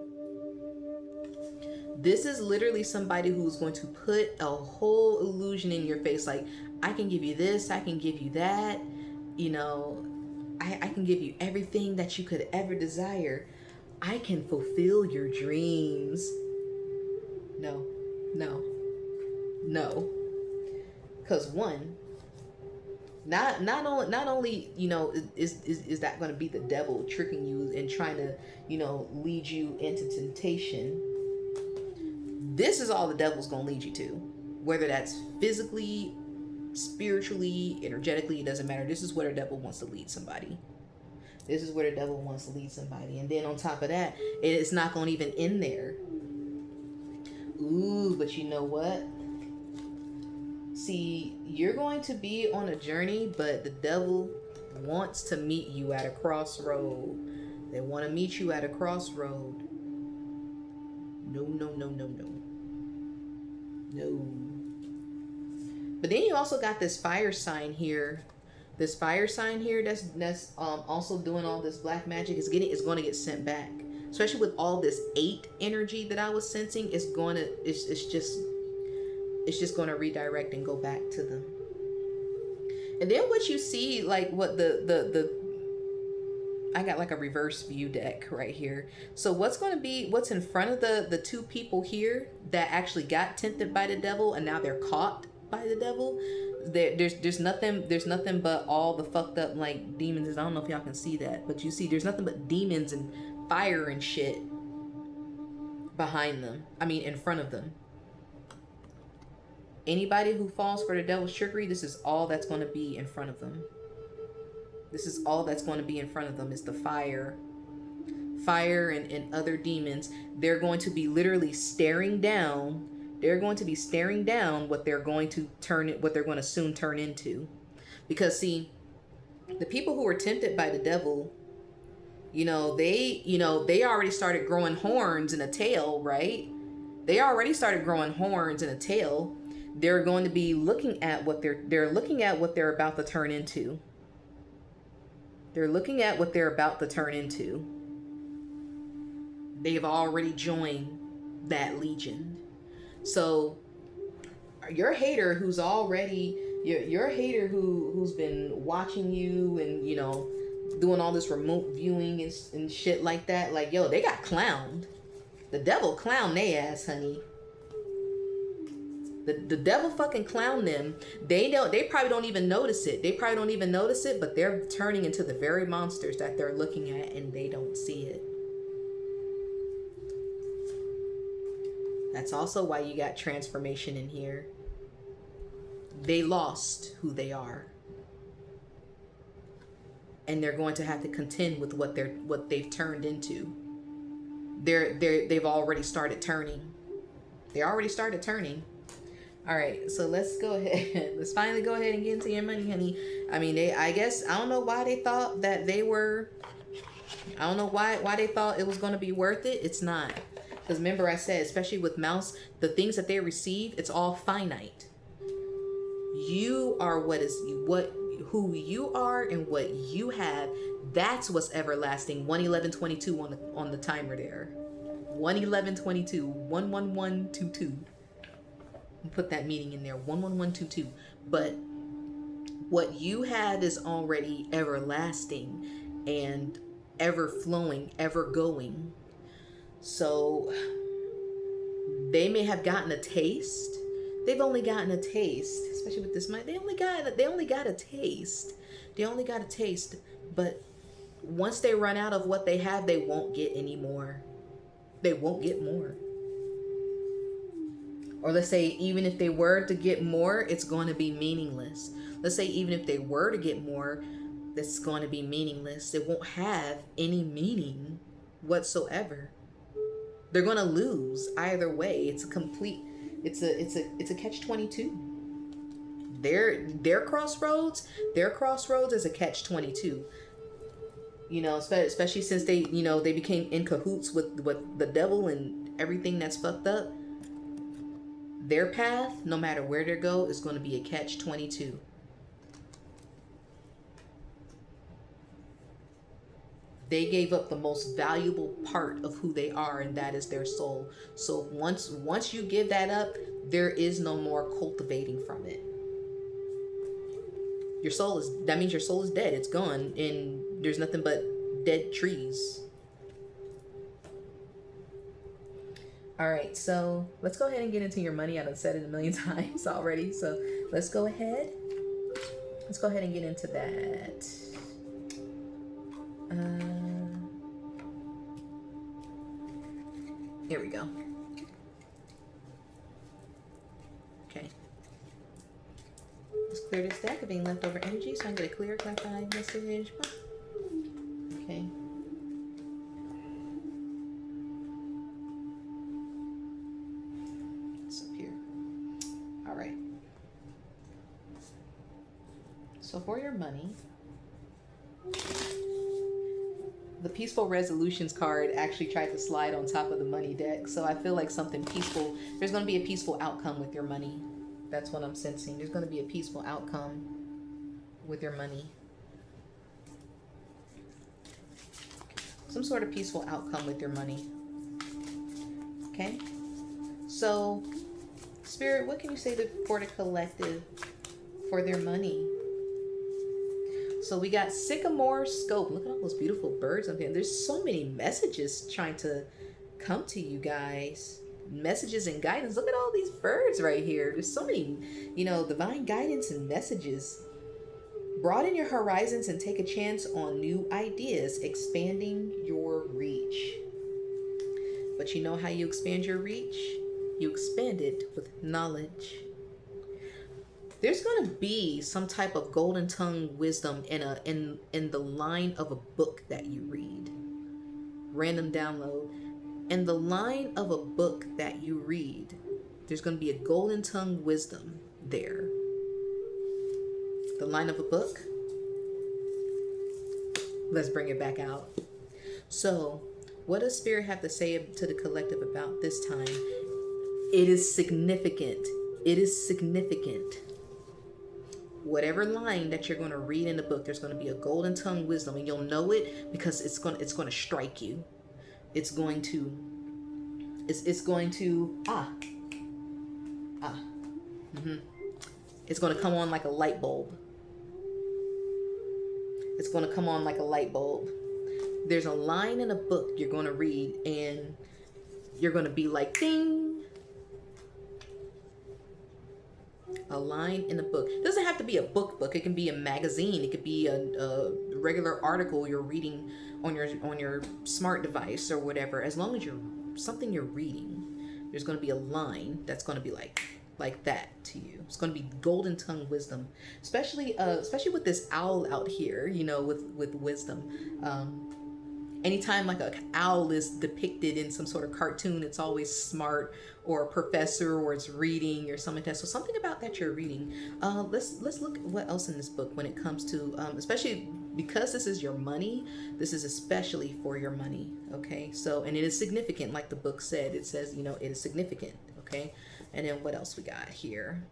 This is literally somebody who's going to put a whole illusion in your face. Like, I can give you this, I can give you that. You know, I can give you everything that you could ever desire. I can fulfill your dreams. No. Because one, not only, you know, is that going to be the devil tricking you and trying to, you know, lead you into temptation. This is all the devil's going to lead you to. Whether that's physically, spiritually, energetically, it doesn't matter. This is where the devil wants to lead somebody. And then on top of that, it's not going to even end there. But you know what? See, you're going to be on a journey, but the devil wants to meet you at a crossroad. They want to meet you at a crossroad. No. But then you also got this fire sign here. That's also doing all this black magic is going to get sent back. Especially with all this 8 energy that I was sensing, it's just going to redirect and go back to them. And then what you see, like what I got like a reverse view deck right here. So what's in front of the 2 people here that actually got tempted by the devil and now they're caught by the devil. There's nothing but all the fucked up like demons. I don't know if y'all can see that, but you see there's nothing but demons and fire and shit behind them. I mean in front of them. Anybody who falls for the devil's trickery, this is all that's going to be in front of them. Is the fire and other demons. They're going to be literally staring down. They're going to be staring down what they're going to soon turn into. Because see, the people who were tempted by the devil, they already started growing horns and a tail, right? They're going to be looking at what they're about to turn into. They've already joined that legion. So your hater who's already your hater who's been watching you and doing all this remote viewing and shit like that, like, yo, they got clowned. The devil clowned they ass, honey. The devil fucking clown them. They probably don't even notice it. But they're turning into the very monsters that they're looking at, and they don't see it. That's also why you got transformation in here. They lost who they are. And they're going to have to contend with what they've turned into. They've already started turning. They already started turning. All right, so let's go ahead. Let's finally go ahead and get into your money, honey. I mean, I guess, I don't know why they thought that they were, I don't know why they thought it was going to be worth it. It's not. Because remember I said, especially with Mouse, the things that they receive, it's all finite. You are who you are and what you have. That's what's everlasting. 11122 on the timer there. 11122 11122. Put that meaning in there, 11122. But what you have is already everlasting and ever flowing, ever going. So they may have gotten a taste. They've only gotten a taste, especially with this money. They only got a taste. But once they run out of what they have, they won't get any more. They won't get more. Or let's say even if they were to get more, it's going to be meaningless. Let's say even if they were to get more, it's going to be meaningless. It won't have any meaning whatsoever. They're going to lose either way. It's a catch-22. Their crossroads is a catch-22. Especially since they became in cahoots with the devil and everything that's fucked up. Their path, no matter where they go, is going to be a catch-22. They gave up the most valuable part of who they are, and that is their soul. So once you give that up, there is no more cultivating from it. That means your soul is dead. It's gone, and there's nothing but dead trees. All right, so let's go ahead and get into your money. I've said it a million times already, so let's go ahead and get into that. Here we go. Okay. Let's clear this deck of any leftover energy so I can get a clear, clarifying message. Okay. So for your money, the Peaceful Resolutions card actually tried to slide on top of the money deck. So I feel like something peaceful, there's going to be a peaceful outcome with your money. That's what I'm sensing. There's going to be a peaceful outcome with your money. Some sort of peaceful outcome with your money. Okay? So, Spirit, what can you say for the collective for their money? So we got Sycamore Scope. Look at all those beautiful birds up here. There's so many messages trying to come to you guys. Messages and guidance. Look at all these birds right here. There's so many, divine guidance and messages. Broaden your horizons and take a chance on new ideas, expanding your reach. But you know how you expand your reach? You expand it with knowledge. There's going to be some type of golden tongue wisdom in the line of a book that you read. Random download. In the line of a book that you read, there's going to be a golden tongue wisdom there. The line of a book. Let's bring it back out. So, what does Spirit have to say to the collective about this time? It is significant. It is significant. Whatever line that you're going to read in the book, there's going to be a golden tongue wisdom, and you'll know it because it's going to strike you. it's going to it's going to it's going to come on like a light bulb. It's going to come on like a light bulb. There's a line in a book you're going to read, and you're going to be like, ding. A line in a book. It doesn't have to be a book. It can be a magazine. It could be a regular article you're reading on your smart device or whatever. As long as something you're reading, there's going to be a line that's going to be like that to you. It's going to be golden tongue wisdom, especially with this owl out here, with wisdom. Anytime like an owl is depicted in some sort of cartoon, it's always smart or a professor, or it's reading or something like that. So something about that you're reading. Let's look at what else in this book when it comes to, especially because this is your money. This is especially for your money. Okay. So, and it is significant, like the book said. It says, it is significant. Okay. And then what else we got here?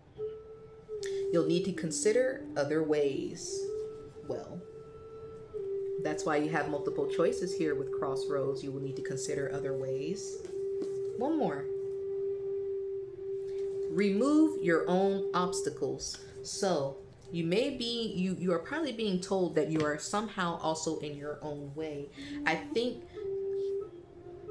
You'll need to consider other ways. Well, that's why you have multiple choices here with Crossroads. You will need to consider other ways. One more. Remove your own obstacles. So you are probably being told that you are somehow also in your own way. I think,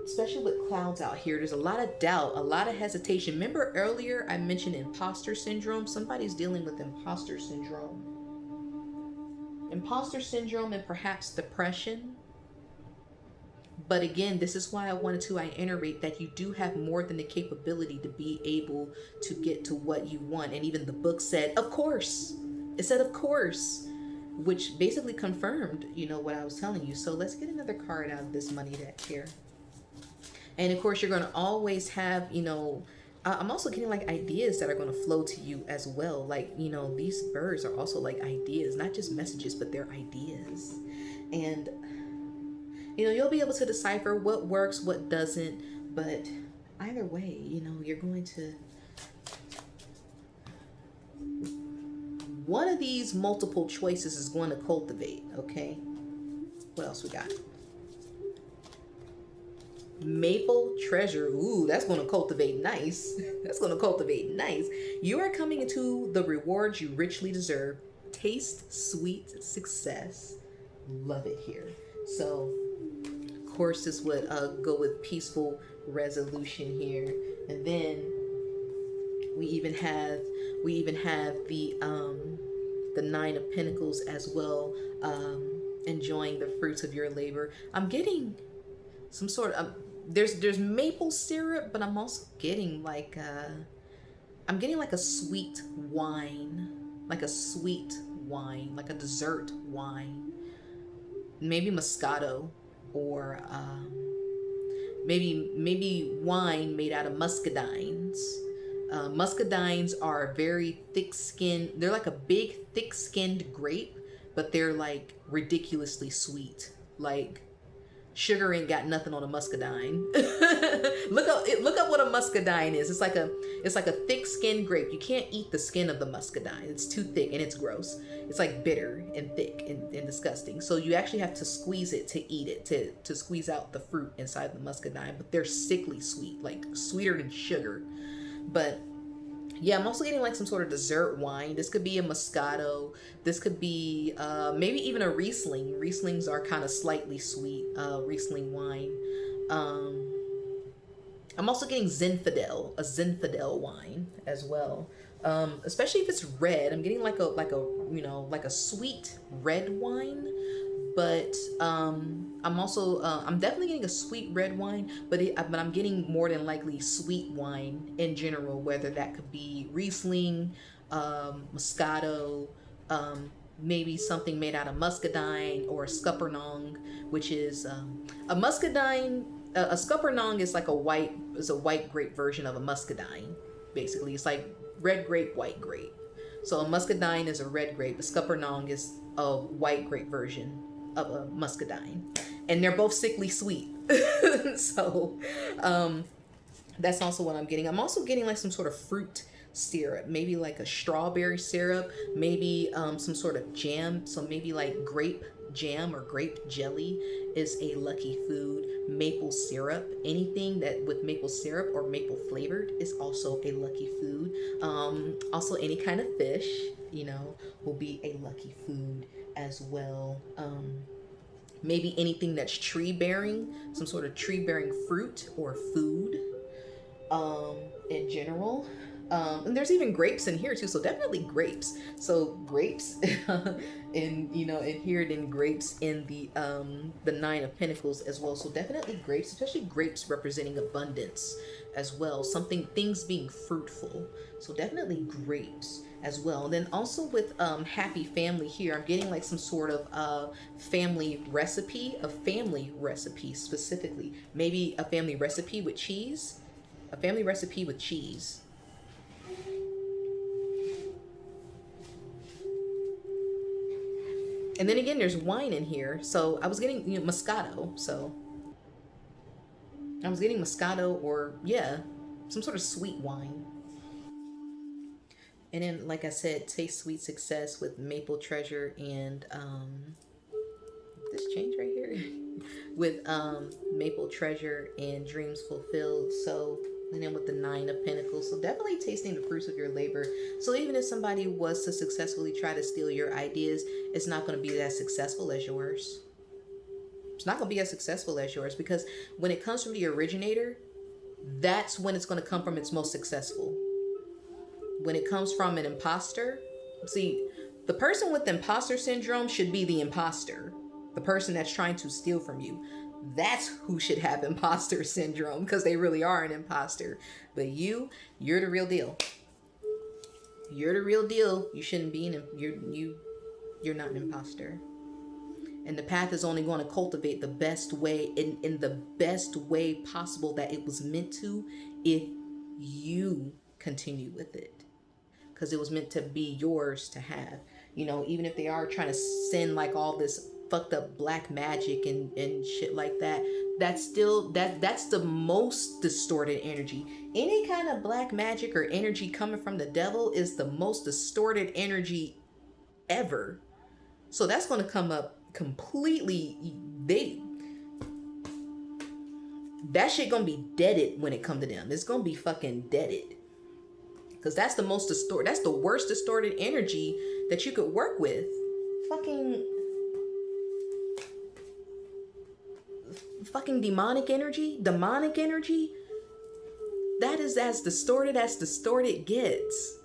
especially with clouds out here, there's a lot of doubt, a lot of hesitation. Remember earlier I mentioned imposter syndrome? Somebody's dealing with imposter syndrome. Imposter syndrome and perhaps depression. But again, this is why I wanted to iterate that you do have more than the capability to be able to get to what you want. And even the book said, of course. It said, of course, which basically confirmed, what I was telling you. So let's get another card out of this money deck here. And of course, you're going to always have, I'm also getting like ideas that are going to flow to you as well. Like, these birds are also like ideas, not just messages, but they're ideas. And, you'll be able to decipher what works, what doesn't. But either way, you're going to, one of these multiple choices is going to cultivate. Okay. What else we got? Maple treasure. Ooh, that's going to cultivate nice. That's going to cultivate nice. You are coming into the rewards you richly deserve. Taste sweet success. Love it here. So, of course, this would go with peaceful resolution here. And then we even have the Nine of Pentacles as well. Enjoying the fruits of your labor. I'm getting some sort of there's maple syrup, but I'm also getting like a sweet wine, like a dessert wine, maybe Moscato, or maybe wine made out of muscadines. Muscadines are very thick-skinned. They're like a big thick-skinned grape, but they're like ridiculously sweet. Like, sugar ain't got nothing on a muscadine. Look up what a muscadine is. It's like a thick-skinned grape. You can't eat the skin of the muscadine. It's too thick and it's gross. It's like bitter and thick and disgusting. So you actually have to squeeze it to eat it, to squeeze out the fruit inside the muscadine. But they're sickly sweet, like sweeter than sugar. But yeah, I'm also getting like some sort of dessert wine. This could be a Moscato. This could be maybe even a Riesling. Rieslings are kind of slightly sweet. Riesling wine. I'm also getting Zinfandel, a Zinfandel wine as well. Especially if it's red. I'm getting like a sweet red wine. But I'm also I'm definitely getting a sweet red wine, but I'm getting more than likely sweet wine in general, whether that could be Riesling, Moscato, maybe something made out of muscadine, or Scuppernong, which is a muscadine. A Scuppernong is like a white grape version of a muscadine. Basically, it's like red grape, white grape. So a muscadine is a red grape. A Scuppernong is a white grape version of a muscadine, and they're both sickly sweet. So that's also what I'm getting. I'm also getting like some sort of fruit syrup, maybe like a strawberry syrup, maybe some sort of jam. So maybe like grape jam or grape jelly is a lucky food. Maple syrup, anything that with maple syrup or maple flavored is also a lucky food. Also, any kind of fish, you know, will be a lucky food as well. Maybe anything that's tree bearing, some sort of tree bearing fruit or food, um, in general. And there's even grapes in here too, so definitely grapes. So grapes, and you know, inherent in grapes in the Nine of Pentacles as well. So definitely grapes, especially grapes representing abundance as well. Something things being fruitful. So definitely grapes as well. And then also with happy family here, I'm getting like some sort of family recipe, a family recipe specifically. Maybe a family recipe with cheese, a family recipe with cheese. And then again, there's wine in here. So I was getting, you know, Moscato. So I was getting Moscato or, yeah, some sort of sweet wine. And then, like I said, taste sweet success with maple treasure and this change right here with maple treasure and dreams fulfilled. So, and then with the Nine of Pentacles, so definitely tasting the fruits of your labor. So even if somebody was to successfully try to steal your ideas, it's not going to be as successful as yours. It's not going to be as successful as yours, because when it comes from the originator, that's when it's going to come from its most successful. When it comes from an imposter, see, the person with imposter syndrome should be the imposter, the person that's trying to steal from you. That's who should have imposter syndrome, because they really are an imposter. But you're the real deal. You're the real deal. You shouldn't be you're not an imposter. And the path is only going to cultivate the best way, in the best way possible that it was meant to, if you continue with it. Because it was meant to be yours to have. You know, even if they are trying to send like all this fucked up black magic and shit like that, that's still that's the most distorted energy. Any kind of black magic or energy coming from the devil is the most distorted energy ever. So that's going to come up completely. That shit gonna be deaded when it come to them. It's gonna be fucking deaded. Because that's the most that's the worst distorted energy that you could work with. Fucking demonic energy. Demonic energy. That is as distorted gets.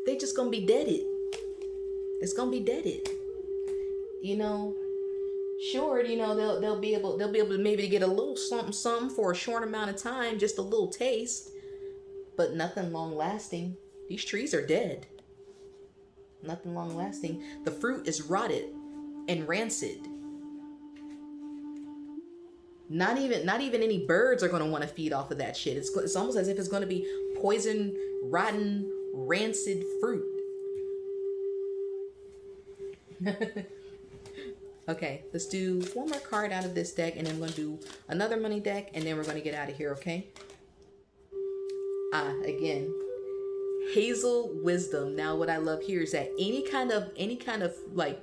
They just gonna be deaded. It's gonna be deaded. You know, sure, you know, they'll be able to maybe get a little something for a short amount of time, just a little taste, but nothing long lasting. These trees are dead. Nothing long lasting. The fruit is rotted and rancid. Not even any birds are going to want to feed off of that shit. It's almost as if it's going to be poison, rotten, rancid fruit. Okay, let's do one more card out of this deck, and then I'm going to do another money deck, and then we're going to get out of here, okay? Again, Hazel Wisdom. Now, what I love here is that any kind of like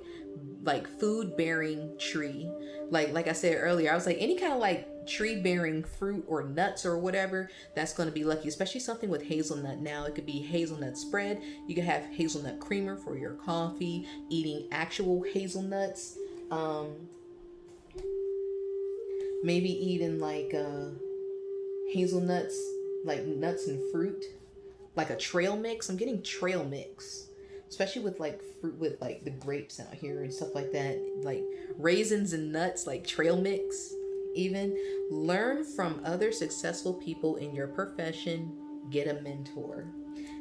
food bearing tree, like I said earlier, I was like any kind of like tree bearing fruit or nuts or whatever, that's going to be lucky, especially something with hazelnut. Now it could be hazelnut spread. You could have hazelnut creamer for your coffee, eating actual hazelnuts. Maybe eating like hazelnuts, like nuts and fruit, like a trail mix. I'm getting trail mix, especially with like fruit, with like the grapes out here and stuff like that, like raisins and nuts, like trail mix. Even learn from other successful people in your profession. Get a mentor.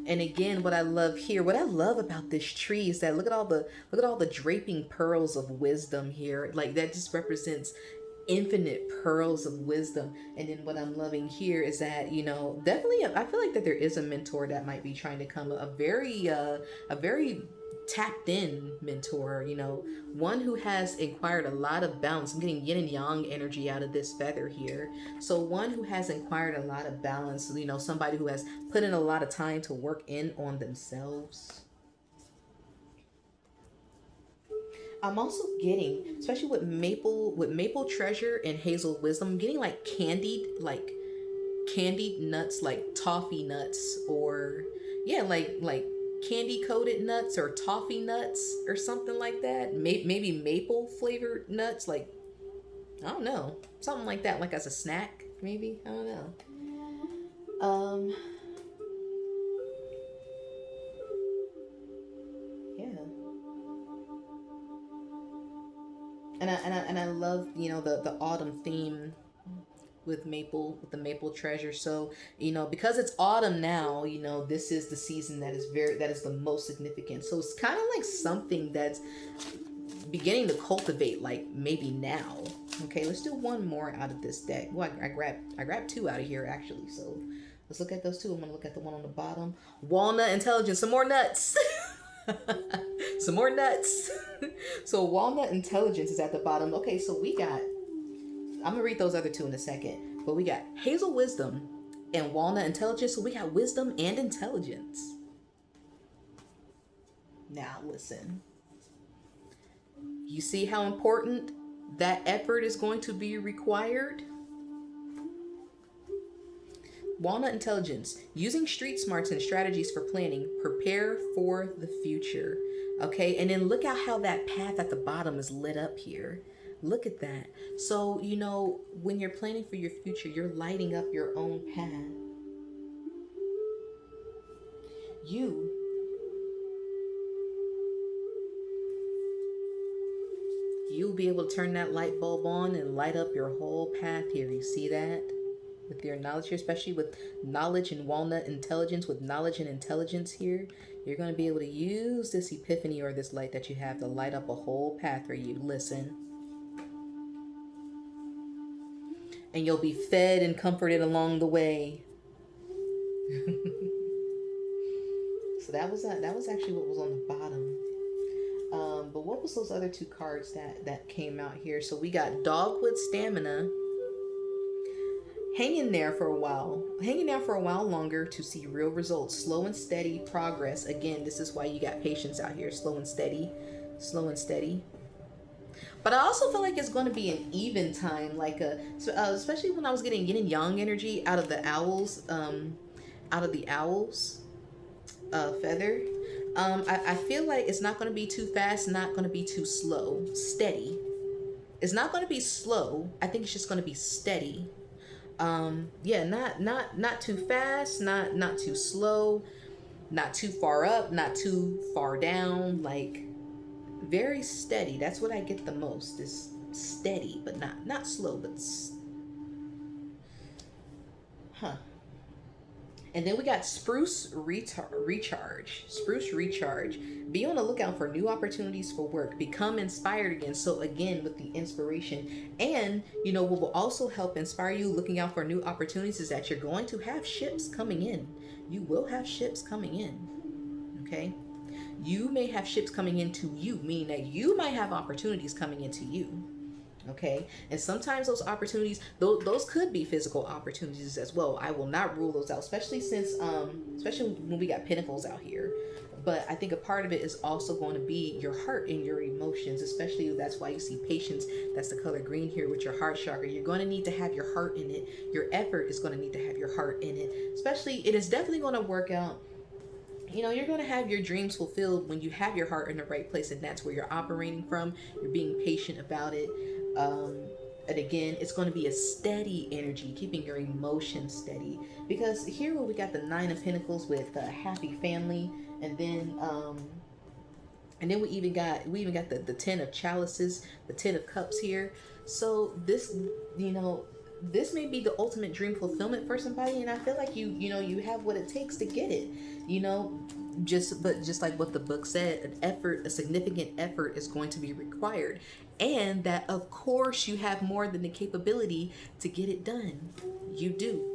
And again, what I love here, what I love about this tree is that look at all the draping pearls of wisdom here. Like that just represents infinite pearls of wisdom. And then what I'm loving here is that, you know, definitely I feel like that there is a mentor that might be trying to come, a very tapped in mentor, you know, one who has acquired a lot of balance. I'm getting yin and yang energy out of this feather here. So one who has acquired a lot of balance, you know, somebody who has put in a lot of time to work in on themselves. I'm also getting, especially with maple treasure and hazel wisdom, I'm getting like candied nuts, like toffee nuts, or yeah, like candy coated nuts or toffee nuts or something like that. Maybe maple flavored nuts, like I don't know, something like that, like as a snack, maybe. I don't know. Um, yeah, and I love the autumn theme with the maple treasure. So because it's autumn now, this is the season that is the most significant. So it's kind of like something that's beginning to cultivate, like maybe now. Okay, let's do one more out of this deck. Well, I grabbed two out of here actually. So let's look at those two. I'm gonna look at the one on the bottom. Walnut intelligence. Some more nuts. Some more nuts. So walnut intelligence is at the bottom. Okay, so we got. I'm gonna read those other two in a second. But we got hazel wisdom and walnut intelligence. So we got wisdom and intelligence. Now listen. You see how important that effort is going to be required? Walnut intelligence, using street smarts and strategies for planning, prepare for the future. Okay, and then look at how that path at the bottom is lit up here. Look at that. So, when you're planning for your future, you're lighting up your own path. You you'll be able to turn that light bulb on and light up your whole path here. You see that? With your knowledge here, especially with knowledge and walnut intelligence, with knowledge and intelligence here, you're going to be able to use this epiphany or this light that you have to light up a whole path for you. Listen. And you'll be fed and comforted along the way. So that was actually what was on the bottom. But what was those other two cards that came out here? So we got Dogwood Stamina. Hang in there for a while. Hang in there for a while longer to see real results. Slow and steady progress. Again, this is why you got patience out here. Slow and steady. Slow and steady. But I also feel like it's going to be an even time, especially when I was getting young energy out of the owls, feather. I feel like it's not going to be too fast, not going to be too slow. Steady. It's not going to be slow. I think it's just going to be steady. Yeah, not too fast, not too slow, not too far up, not too far down. Like very steady. That's what I get the most. Is steady, but not slow, but huh. And then we got Spruce Recharge. Spruce Recharge. Be on the lookout for new opportunities for work. Become inspired again. So again, with the inspiration. And, what will also help inspire you looking out for new opportunities is that you're going to have ships coming in. You will have ships coming in. Okay? You may have ships coming into you, meaning that you might have opportunities coming into you. Okay, and sometimes those opportunities, those could be physical opportunities as well. I will not rule those out, especially when we got pentacles out here. But I think a part of it is also going to be your heart and your emotions, especially that's why you see patience. That's the color green here with your heart chakra. You're going to need to have your heart in it. Your effort is going to need to have your heart in it. Especially, it is definitely going to work out. You're going to have your dreams fulfilled when you have your heart in the right place, and that's where you're operating from. You're being patient about it. And again, it's going to be a steady energy, keeping your emotions steady. Because here we got the Nine of Pentacles with a happy family, and then we even got the Ten of Chalices, the Ten of Cups here. So this this may be the ultimate dream fulfillment for somebody, and I feel like you have what it takes to get it. Just like what the book said, a significant effort is going to be required, and that of course you have more than the capability to get it done. You do,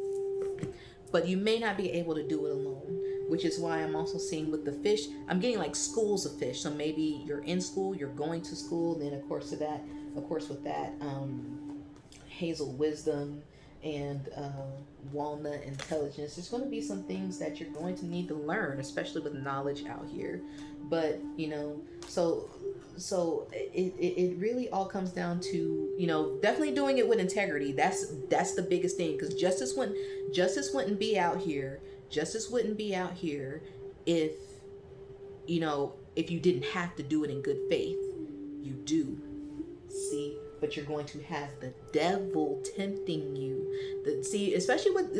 but you may not be able to do it alone, which is why I'm also seeing with the fish, I'm getting like schools of fish. So maybe you're in school, you're going to school, then of course with that hazel wisdom and walnut intelligence, there's going to be some things that you're going to need to learn, especially with knowledge out here. But so it really all comes down to, definitely doing it with integrity. That's the biggest thing, because justice wouldn't be out here. Justice wouldn't be out here if if you didn't have to do it in good faith. You do. See, but you're going to have the devil tempting you. See, especially with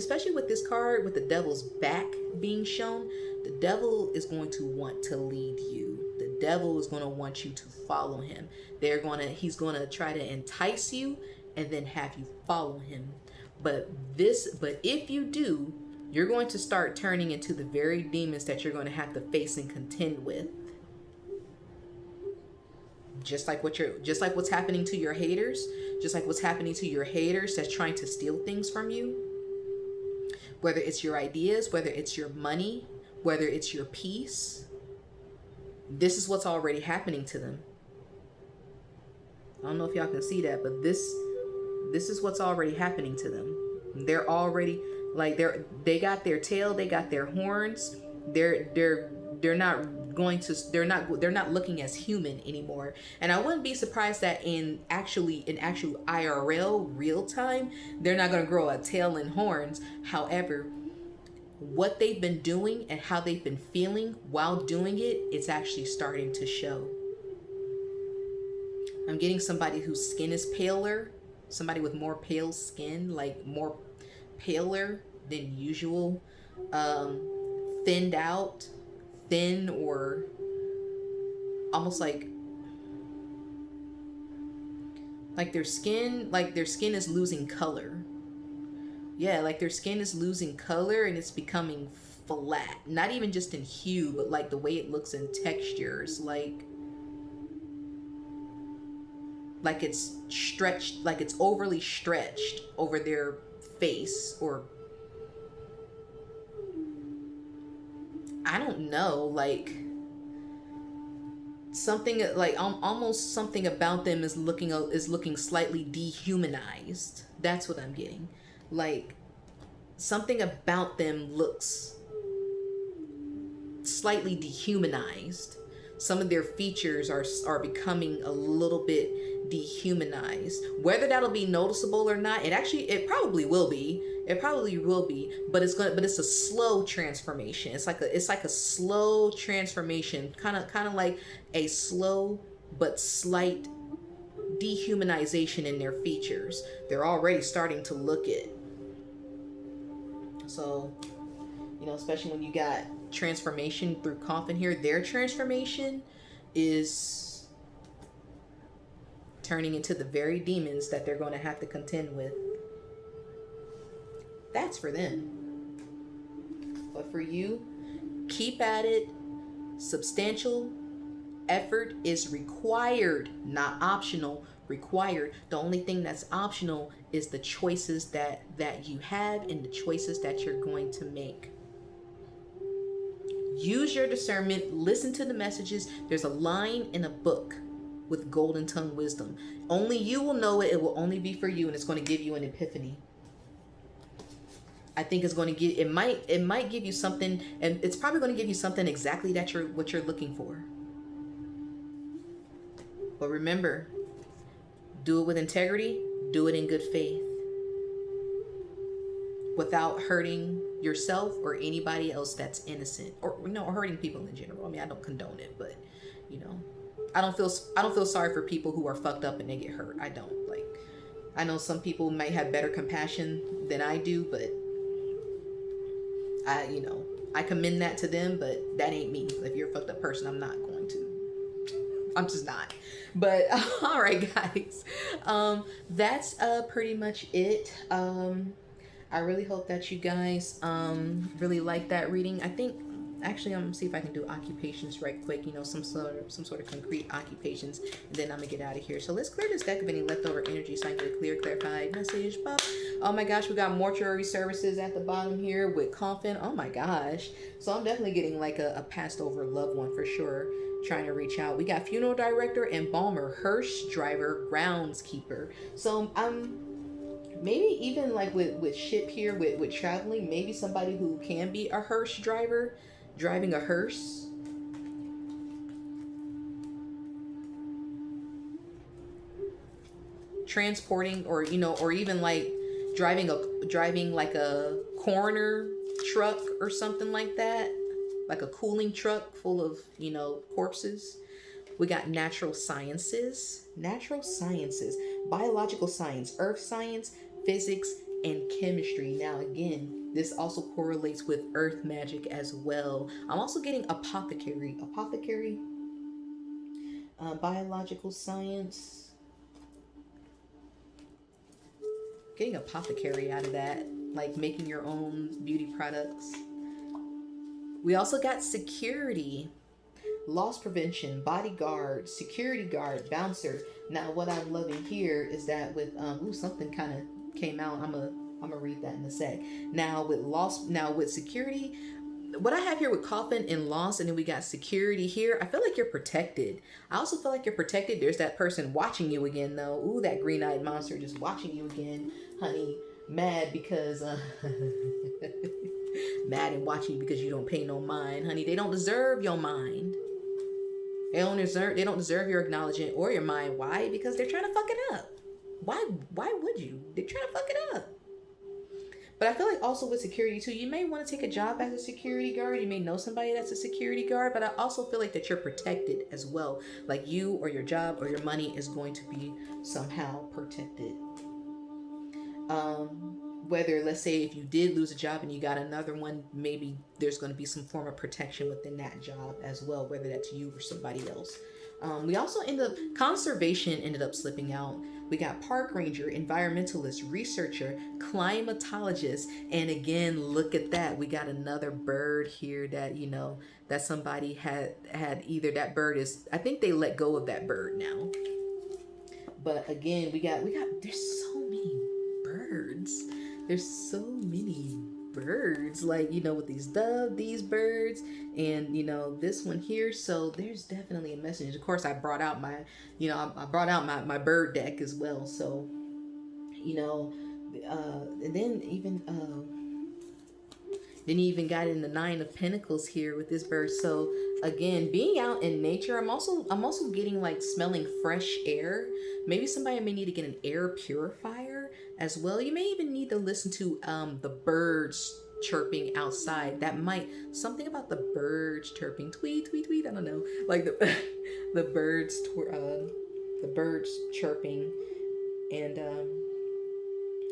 this card, with the devil's back being shown, the devil is going to want to lead you. The devil is going to want you to follow him. He's going to try to entice you and then have you follow him. But if you do, you're going to start turning into the very demons that you're going to have to face and contend with. Just like what's happening to your haters, that's trying to steal things from you. Whether it's your ideas, whether it's your money, whether it's your peace, this is what's already happening to them. I don't know if y'all can see that, but this is what's already happening to them. They're already they got their tail, they got their horns. They're not looking as human anymore. And I wouldn't be surprised that in actual IRL real time, they're not going to grow a tail and horns. However, what they've been doing and how they've been feeling while doing it, it's actually starting to show. I'm getting somebody whose skin is paler, somebody with more pale skin, like more paler than usual, thinned out, thin, or almost like their skin is losing color. Yeah, like their skin is losing color and it's becoming flat. Not even just in hue, but like the way it looks in textures, like it's stretched, like it's overly stretched over their face, or I don't know, like something like almost something about them is looking slightly dehumanized. That's what I'm getting. Like something about them looks slightly dehumanized. Some of their features are becoming a little bit dehumanized. Whether that'll be noticeable or not, it probably will be. It probably will be, but it's a slow transformation. It's like a slow transformation, kind of like a slow but slight dehumanization in their features. They're already starting to look it. So, especially when you got transformation through coffin here, their transformation is turning into the very demons that they're going to have to contend with. That's for them. But for you, keep at it. Substantial effort is required, not optional. Required. The only thing that's optional is the choices that you have and the choices that you're going to make. Use your discernment. Listen to the messages. There's a line in a book with golden tongue wisdom. Only you will know it. It will only be for you, and it's going to give you an epiphany. I think it's going to give. It might give you something, and it's probably going to give you something exactly what you're looking for. But remember, do it with integrity. Do it in good faith, without hurting yourself or anybody else that's innocent, or hurting people in general. I mean, I don't condone it, but I don't feel sorry for people who are fucked up and they get hurt. I don't. I know some people might have better compassion than I do, but I commend that to them, but that ain't me. If you're a fucked up person, I'm not going to. I'm just not. But all right, guys. That's pretty much it. I really hope that you guys really like that reading. I think actually I'm gonna see if I can do occupations right quick, some sort of concrete occupations, and then I'm gonna get out of here. So let's clear this deck of any leftover energy so I can get a clear, clarified message. Oh my gosh, we got mortuary services at the bottom here with coffin. Oh my gosh. So I'm definitely getting like a passed over loved one for sure, trying to reach out. We got funeral director, embalmer, hearse driver, groundskeeper. So maybe even like with ship here, with traveling, maybe somebody who can be a hearse driver, driving a hearse. transporting, or or even like driving like a coroner truck or something like that, like a cooling truck full of corpses. We got natural sciences, biological science, earth science, physics, and chemistry. Now, again, this also correlates with earth magic as well. I'm also getting apothecary, biological science, getting apothecary out of that, like making your own beauty products. We also got security, loss prevention, bodyguard, security guard, bouncer. Now, what I'm loving here is that with something kind of came out. I'm gonna read that in a sec. Now with security, what I have here with coffin and loss, and then we got security here. I feel like you're protected. I also feel like you're protected. There's that person watching you again, though. Ooh, that green-eyed monster just watching you again, honey. Mad because mad and watching you because you don't pay no mind, honey. They don't deserve your mind. They don't deserve your acknowledgement or your mind. Why? Because they're trying to fuck it up. Why would you? They're trying to fuck it up. But I feel like also with security too, you may want to take a job as a security guard. You may know somebody that's a security guard, but I also feel like that you're protected as well. Like you or your job or your money is going to be somehow protected. Whether, let's say, if you did lose a job and you got another one, maybe there's going to be some form of protection within that job as well, whether that's you or somebody else. We also conservation ended up slipping out. We got park ranger, environmentalist, researcher, climatologist, and again, look at that. We got another bird here that, that somebody had either that bird is, I think they let go of that bird now. But again, there's so many birds. There's so many birds, like, with these birds, and this one here. So there's definitely a message. Of course, I brought out my bird deck as well. So and then you even got in the Nine of Pentacles here with this bird. So again, being out in nature, I'm also getting like smelling fresh air. Maybe somebody may need to get an air purifier as well. You may even need to listen to the birds chirping outside. That might, something about the birds chirping, tweet tweet tweet, I don't know, like the birds chirping,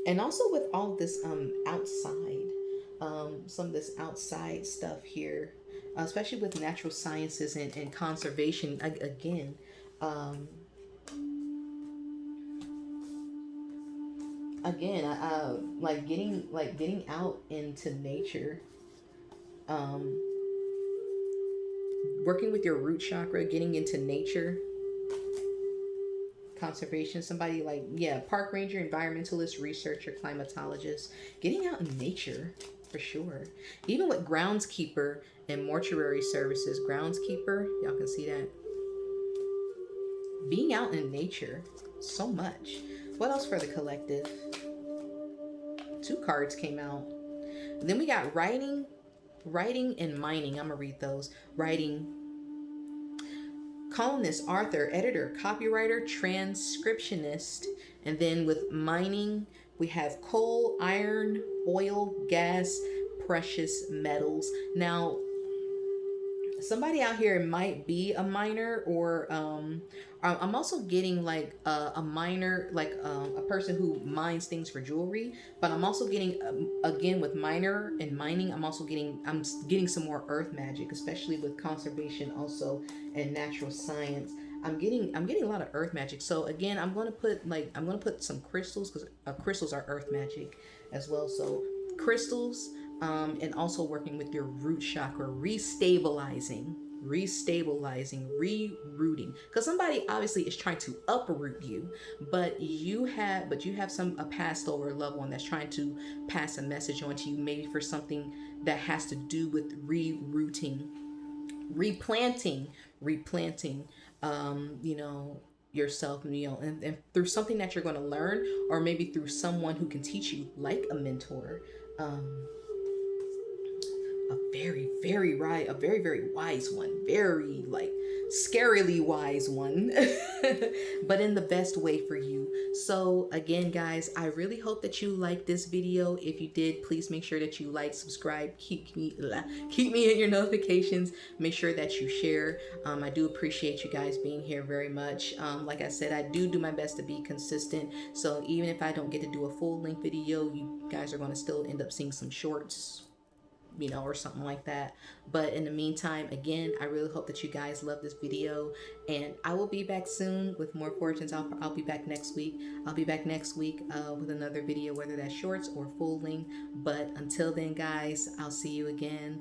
and also with all of this outside, some of this outside stuff here, especially with natural sciences and conservation. Again, I like getting out into nature, working with your root chakra, getting into nature, conservation. Somebody like, park ranger, environmentalist, researcher, climatologist, getting out in nature for sure. Even with groundskeeper and mortuary services, groundskeeper, y'all can see that, being out in nature so much. What else for the collective? 2 cards came out. And then we got writing and mining. I'm gonna read those. Writing, columnist, author, editor, copywriter, transcriptionist. And then with mining, we have coal, iron, oil, gas, precious metals. Now, somebody out here might be a miner, or I'm also getting like a miner, like a person who mines things for jewelry. But I'm also getting again with miner and mining, I'm getting some more earth magic, especially with conservation also and natural science. I'm getting a lot of earth magic. So again, I'm gonna put some crystals, because crystals are earth magic as well. So crystals, and also working with your root chakra, restabilizing, rerouting, because somebody obviously is trying to uproot you, but you have a passed over loved one that's trying to pass a message on to you, maybe for something that has to do with rerouting, replanting, yourself, and through something that you're going to learn, or maybe through someone who can teach you, like a mentor. a very, very wise one. Very, like, scarily wise one. But in the best way for you. So again, guys, I really hope that you liked this video. If you did, please make sure that you like, subscribe, keep me in your notifications. Make sure that you share. I do appreciate you guys being here very much. Like I said, I do my best to be consistent. So even if I don't get to do a full length video, you guys are going to still end up seeing some shorts, you know, or something like that. But in the meantime, again, I really hope that you guys love this video, and I will be back soon with more fortunes. I'll be back next week. I'll be back next week with another video, whether that's shorts or full length. But until then, guys, I'll see you again.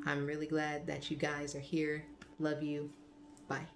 I'm really glad that you guys are here. Love you. Bye.